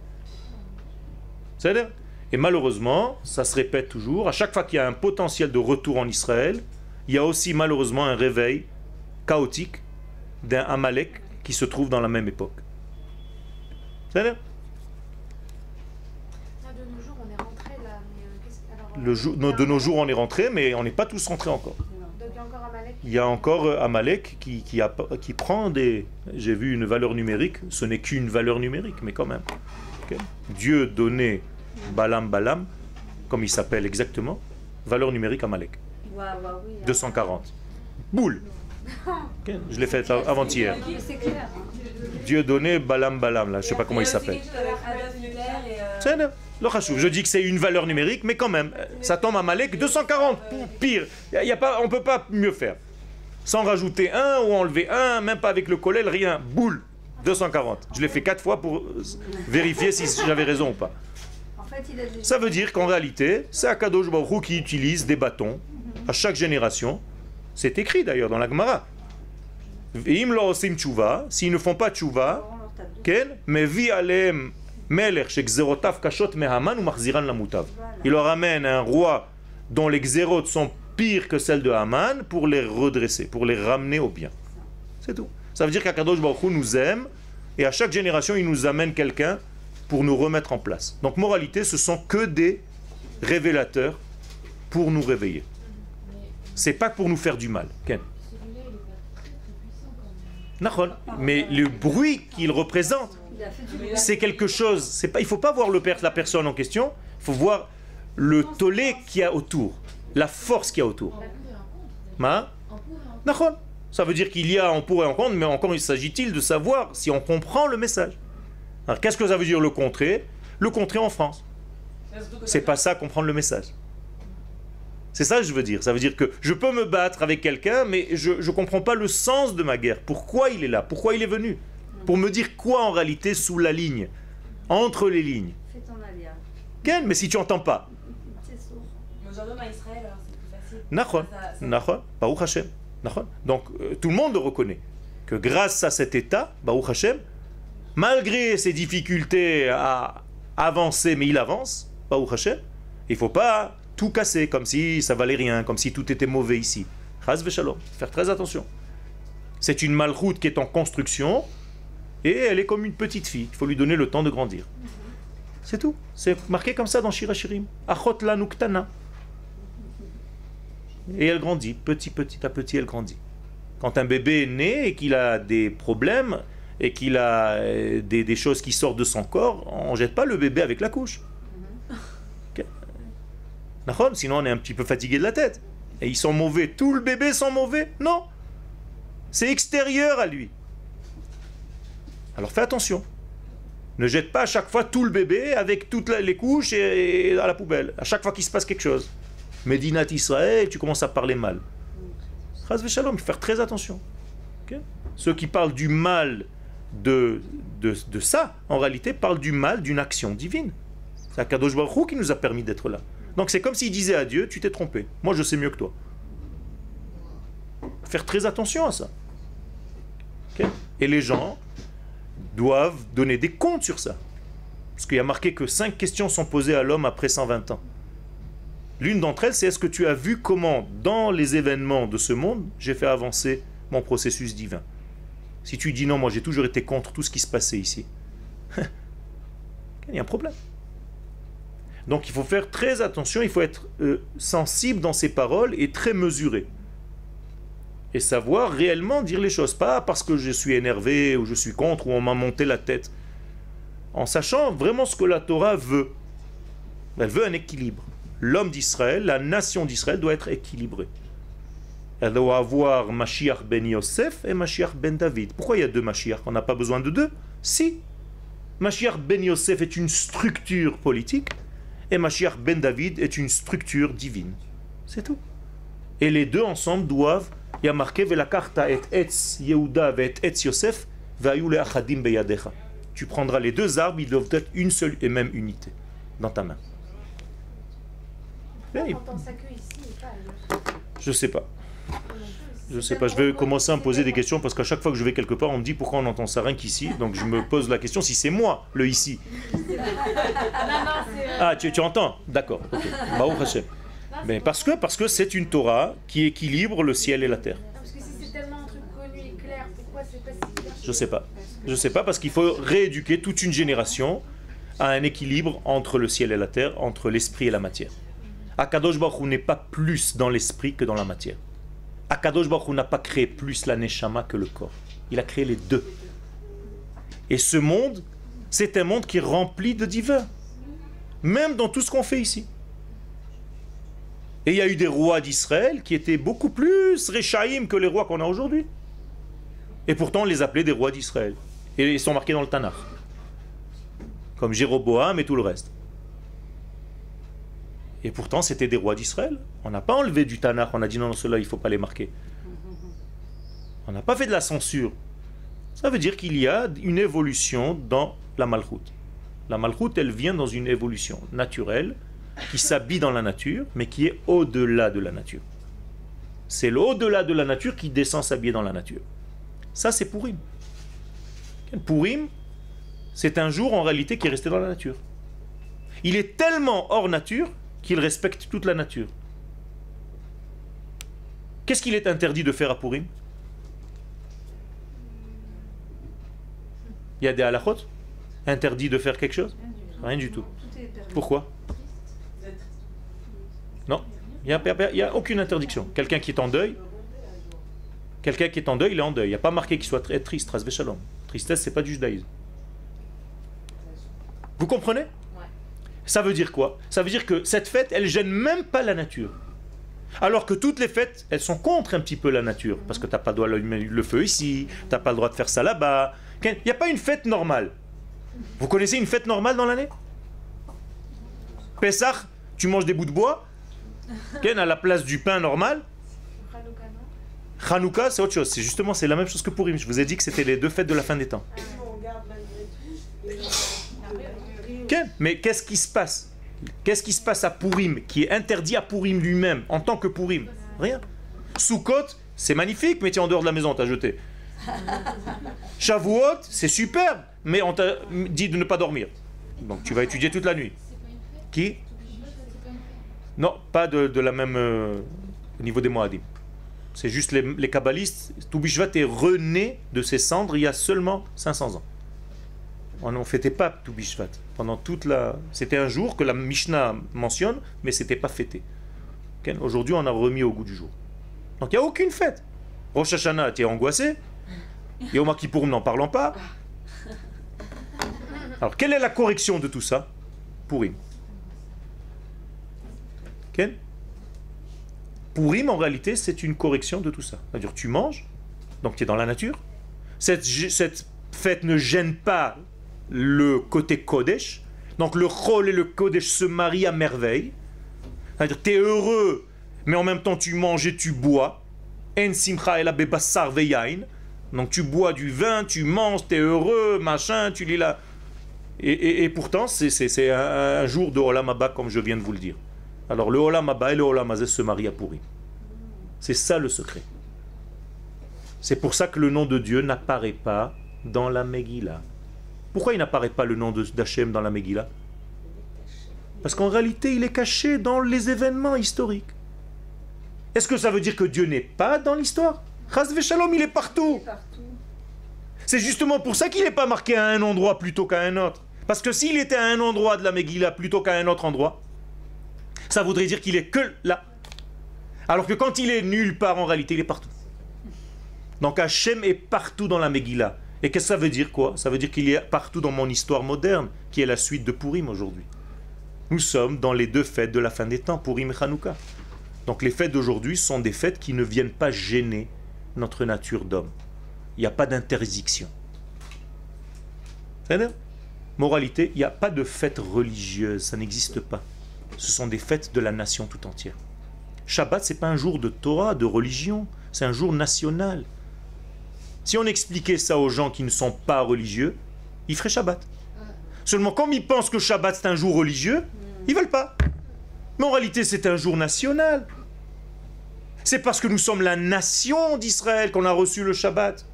C'est-à-dire, et malheureusement, ça se répète toujours. À chaque fois qu'il y a un potentiel de retour en Israël, il y a aussi malheureusement un réveil chaotique d'un Amalek qui se trouve dans la même époque. C'est-à-dire, De nos jours, on est rentré là. Mais, de nos jours, on est rentré, mais on n'est pas tous rentrés encore. Donc il y a encore Amalek. Il y a encore Amalek qui prend des... J'ai vu une valeur numérique, ce n'est qu'une valeur numérique, mais quand même. Okay. Dieu donnait Balaam, comme il s'appelle exactement, valeur numérique Amalek. 240. Boule. Okay. Je l'ai fait avant-hier. C'est clair. Dieu donnait Balaam, là, je ne sais pas comment il s'appelle. Je dis que c'est une valeur numérique, mais quand même, ça tombe à Amalek 240, pire. On ne peut pas mieux faire. Sans rajouter un ou enlever un, même pas avec le collèle, rien. Boule, 240. Je l'ai fait 4 fois pour vérifier si j'avais raison ou pas. Ça veut dire qu'en réalité, c'est Akadosh Baruch Hu qui utilise des bâtons à chaque génération. C'est écrit d'ailleurs dans la Gemara. S'ils ne font pas tchouva, il leur amène un roi dont les xérot sont pires que celles de Haman pour les redresser, pour les ramener au bien. C'est tout. Ça veut dire qu'Akadosh Baruch Hu nous aime et à chaque génération il nous amène quelqu'un pour nous remettre en place. Donc moralité, ce sont que des révélateurs pour nous réveiller. C'est pas pour nous faire du mal. Ken. Mais le bruit qu'il représente, c'est quelque chose. Il ne faut pas voir la personne en question, il faut voir le tollé qu'il y a autour, la force qu'il y a autour. Ça veut dire qu'il y a en pour et en contre, mais encore il s'agit-il de savoir si on comprend le message. Alors qu'est-ce que ça veut dire le contrer? Le contrer en France. C'est pas ça comprendre le message. C'est ça que je veux dire. Ça veut dire que je peux me battre avec quelqu'un, mais je ne comprends pas le sens de ma guerre. Pourquoi il est là? Pourquoi il est venu? Pour me dire quoi en réalité sous la ligne? Entre les lignes. Fais ton alia. Ken, mais si tu n'entends pas. C'est sourd. Aujourd'hui, à Israël, alors c'est plus facile. Nachon. Baruch Hashem. Donc tout le monde le reconnaît. Que grâce à cet état, Baruch Hashem, malgré ses difficultés à avancer, mais il avance, Baruch Hashem, il ne faut pas tout casser, comme si ça valait rien, comme si tout était mauvais ici. Chas v'shalom, faire très attention. C'est une malchoute qui est en construction, et elle est comme une petite fille. Il faut lui donner le temps de grandir. C'est tout. C'est marqué comme ça dans Shir Hashirim. Achot lanu ktana. Et elle grandit, petit à petit, elle grandit. Quand un bébé est né et qu'il a des problèmes, et qu'il a des choses qui sortent de son corps, on ne jette pas le bébé avec la couche. Sinon on est un petit peu fatigué de la tête. Et ils sont mauvais. Tout le bébé sont mauvais? Non. C'est extérieur à lui. Alors fais attention. Ne jette pas à chaque fois tout le bébé avec toutes les couches et à la poubelle. À chaque fois qu'il se passe quelque chose. Médinat Israël, tu commences à parler mal. Chas v'shalom, faire très attention. Okay? Ceux qui parlent du mal de ça, en réalité, parlent du mal d'une action divine. C'est Akadosh Baruch Hu qui nous a permis d'être là. Donc c'est comme s'il disait à Dieu, tu t'es trompé. Moi je sais mieux que toi. Faire très attention à ça. Okay? Et les gens doivent donner des comptes sur ça. Parce qu'il y a marqué que 5 questions sont posées à l'homme après 120 ans. L'une d'entre elles, c'est est-ce que tu as vu comment, dans les événements de ce monde, j'ai fait avancer mon processus divin? Si tu dis non, moi j'ai toujours été contre tout ce qui se passait ici. Il y a un problème. Donc il faut faire très attention, il faut être sensible dans ses paroles et très mesuré. Et savoir réellement dire les choses, pas parce que je suis énervé ou je suis contre ou on m'a monté la tête. En sachant vraiment ce que la Torah veut. Elle veut un équilibre. L'homme d'Israël, la nation d'Israël doit être équilibrée. Elle doit avoir Mashiach ben Yosef et Mashiach ben David. Pourquoi il y a 2 Mashiach? On n'a pas besoin de 2? Si. Mashiach ben Yosef est une structure politique et Mashiach ben David est une structure divine. C'est tout. Et les deux ensemble doivent, il y a marqué Velakarta et Etz Yehuda et Etz Yosef vayu le'achadim beyadecha. Tu prendras les 2 arbres, ils doivent être une seule et même unité dans ta main. On entend ça que ici et pas ailleurs. Je sais pas. Je sais pas, je vais commencer à me poser des questions parce qu'à chaque fois que je vais quelque part, on me dit pourquoi on entend ça rien qu'ici. Donc je me pose la question si c'est moi le ici. Ah, tu entends? D'accord. Okay. Baruch Hashem. Mais parce que c'est une Torah qui équilibre le ciel et la terre. Parce que si c'est tellement un truc connu et clair, pourquoi c'est pas si clair? Je sais pas. Je sais pas parce qu'il faut rééduquer toute une génération à un équilibre entre le ciel et la terre, entre l'esprit et la matière. Akadosh Baruch Hu n'est pas plus dans l'esprit que dans la matière. Akadosh Baruch Hu n'a pas créé plus la neshama que le corps. Il a créé les deux. Et ce monde, c'est un monde qui est rempli de divin. Même dans tout ce qu'on fait ici. Et il y a eu des rois d'Israël qui étaient beaucoup plus réchaïm que les rois qu'on a aujourd'hui. Et pourtant, on les appelait des rois d'Israël. Et ils sont marqués dans le Tanakh. Comme Jéroboam et tout le reste. Et pourtant, c'était des rois d'Israël. On n'a pas enlevé du Tanakh, on a dit non, ceux-là, il ne faut pas les marquer. On n'a pas fait de la censure. Ça veut dire qu'il y a une évolution dans la Malchut. La Malchut, elle vient dans une évolution naturelle, qui s'habille dans la nature, mais qui est au-delà de la nature. C'est l'au-delà de la nature qui descend s'habiller dans la nature. Ça, c'est Purim. Purim, c'est un jour en réalité qui est resté dans la nature. Il est tellement hors nature qu'il respecte toute la nature. Qu'est-ce qu'il est interdit de faire à Purim? Il y a des halachot interdit de faire quelque chose? Rien du tout. Pourquoi? Non, il n'y a aucune interdiction. Quelqu'un qui est en deuil, il est en deuil. Il n'y a pas marqué qu'il soit très triste, ras v'shalom. Tristesse, c'est pas du judaïsme. Vous comprenez? Ça veut dire quoi? Ça veut dire que cette fête, elle gêne même pas la nature. Alors que toutes les fêtes, elles sont contre un petit peu la nature. Parce que tu n'as pas le droit d'allumer le feu ici, tu n'as pas le droit de faire ça là-bas. Il n'y a pas une fête normale. Vous connaissez une fête normale dans l'année? Pessah, tu manges des bouts de bois à la place du pain normal. Hanouka, c'est autre chose. C'est justement, c'est la même chose que Purim. Je vous ai dit que c'était les deux fêtes de la fin des temps. Mais qu'est-ce qui se passe? Qu'est-ce qui se passe à Purim, qui est interdit à Purim lui-même, en tant que Purim? Rien. Sukkot, c'est magnifique, mais tu es en dehors de la maison, on t'a jeté. Shavuot, c'est superbe, mais on t'a dit de ne pas dormir. Donc tu vas étudier toute la nuit. Qui? Non, pas de la même au niveau des Moadim. C'est juste les kabbalistes. Tou Bishvat est rené de ses cendres il y a seulement 500 ans. On ne fêtait pas Tou Bishvat. Pendant toute la... C'était un jour que la Mishnah mentionne, mais c'était pas fêté. Aujourd'hui, on a remis au goût du jour. Donc il n'y a aucune fête. Rosh Hashanah, tu es angoissé. Yom Kippour, n'en parlons pas. Alors, quelle est la correction de tout ça? Purim. Purim, en réalité, c'est une correction de tout ça. C'est-à-dire, tu manges, donc tu es dans la nature. Cette fête ne gêne pas le côté Kodesh. Donc, le Chol et le Kodesh se marient à merveille. C'est-à-dire, tu es heureux, mais en même temps, tu manges et tu bois. En simcha ela bebassar veyain. Donc, tu bois du vin, tu manges, tu es heureux, machin, tu lis là. Et pourtant, c'est un jour de Olam Haba, comme je viens de vous le dire. Alors le Olam Haba et le Olam Hazeh se marient à Purim. C'est ça le secret. C'est pour ça que le nom de Dieu n'apparaît pas dans la Megillah. Pourquoi il n'apparaît pas le nom d'Hachem dans la Megillah? Parce qu'en réalité, il est caché dans les événements historiques. Est-ce que ça veut dire que Dieu n'est pas dans l'histoire? Chas v'shalom, il est partout. C'est justement pour ça qu'il n'est pas marqué à un endroit plutôt qu'à un autre. Parce que s'il était à un endroit de la Megillah plutôt qu'à un autre endroit, ça voudrait dire qu'il est que là. Alors que quand il est nulle part, en réalité, il est partout. Donc Hachem est partout dans la Megillah. Et qu'est-ce que ça veut dire quoi? Ça veut dire qu'il est partout dans mon histoire moderne, qui est la suite de Purim aujourd'hui. Nous sommes dans les deux fêtes de la fin des temps, Purim et Hanouka. Donc les fêtes d'aujourd'hui sont des fêtes qui ne viennent pas gêner notre nature d'homme. Il n'y a pas d'interdiction. C'est-à-dire, moralité, il n'y a pas de fête religieuse, ça n'existe pas. Ce sont des fêtes de la nation tout entière. Shabbat, ce n'est pas un jour de Torah, de religion, c'est un jour national. Si on expliquait ça aux gens qui ne sont pas religieux, ils feraient Shabbat. Seulement, comme ils pensent que Shabbat c'est un jour religieux, ils ne veulent pas. Mais en réalité, c'est un jour national. C'est parce que nous sommes la nation d'Israël qu'on a reçu le Shabbat.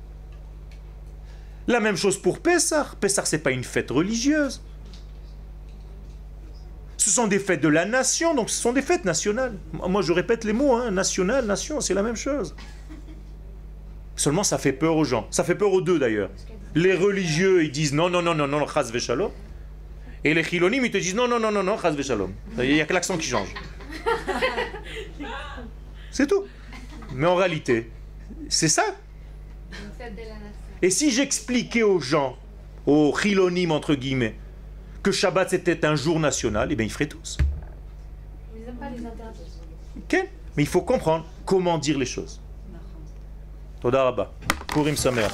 La même chose pour Pessah. Pessah, ce n'est pas une fête religieuse. Ce sont des fêtes de la nation, donc ce sont des fêtes nationales. Moi, je répète les mots, hein, national, nation, c'est la même chose. Seulement, ça fait peur aux gens. Ça fait peur aux deux, d'ailleurs. Les religieux, ils disent non, non, non, non, non, chas v'shalom. Et les chilonim, ils te disent non, non, non, non, non, chas v'shalom. Il n'y a que l'accent qui change. C'est tout. Mais en réalité, c'est ça. Et si j'expliquais aux gens, aux chilonim, entre guillemets, que Shabbat c'était un jour national, eh bien ils feraient tous. Mais ils n'aiment pas les interdits. Okay. Mais il faut comprendre comment dire les choses. Toda Rabba. Purim Sameach.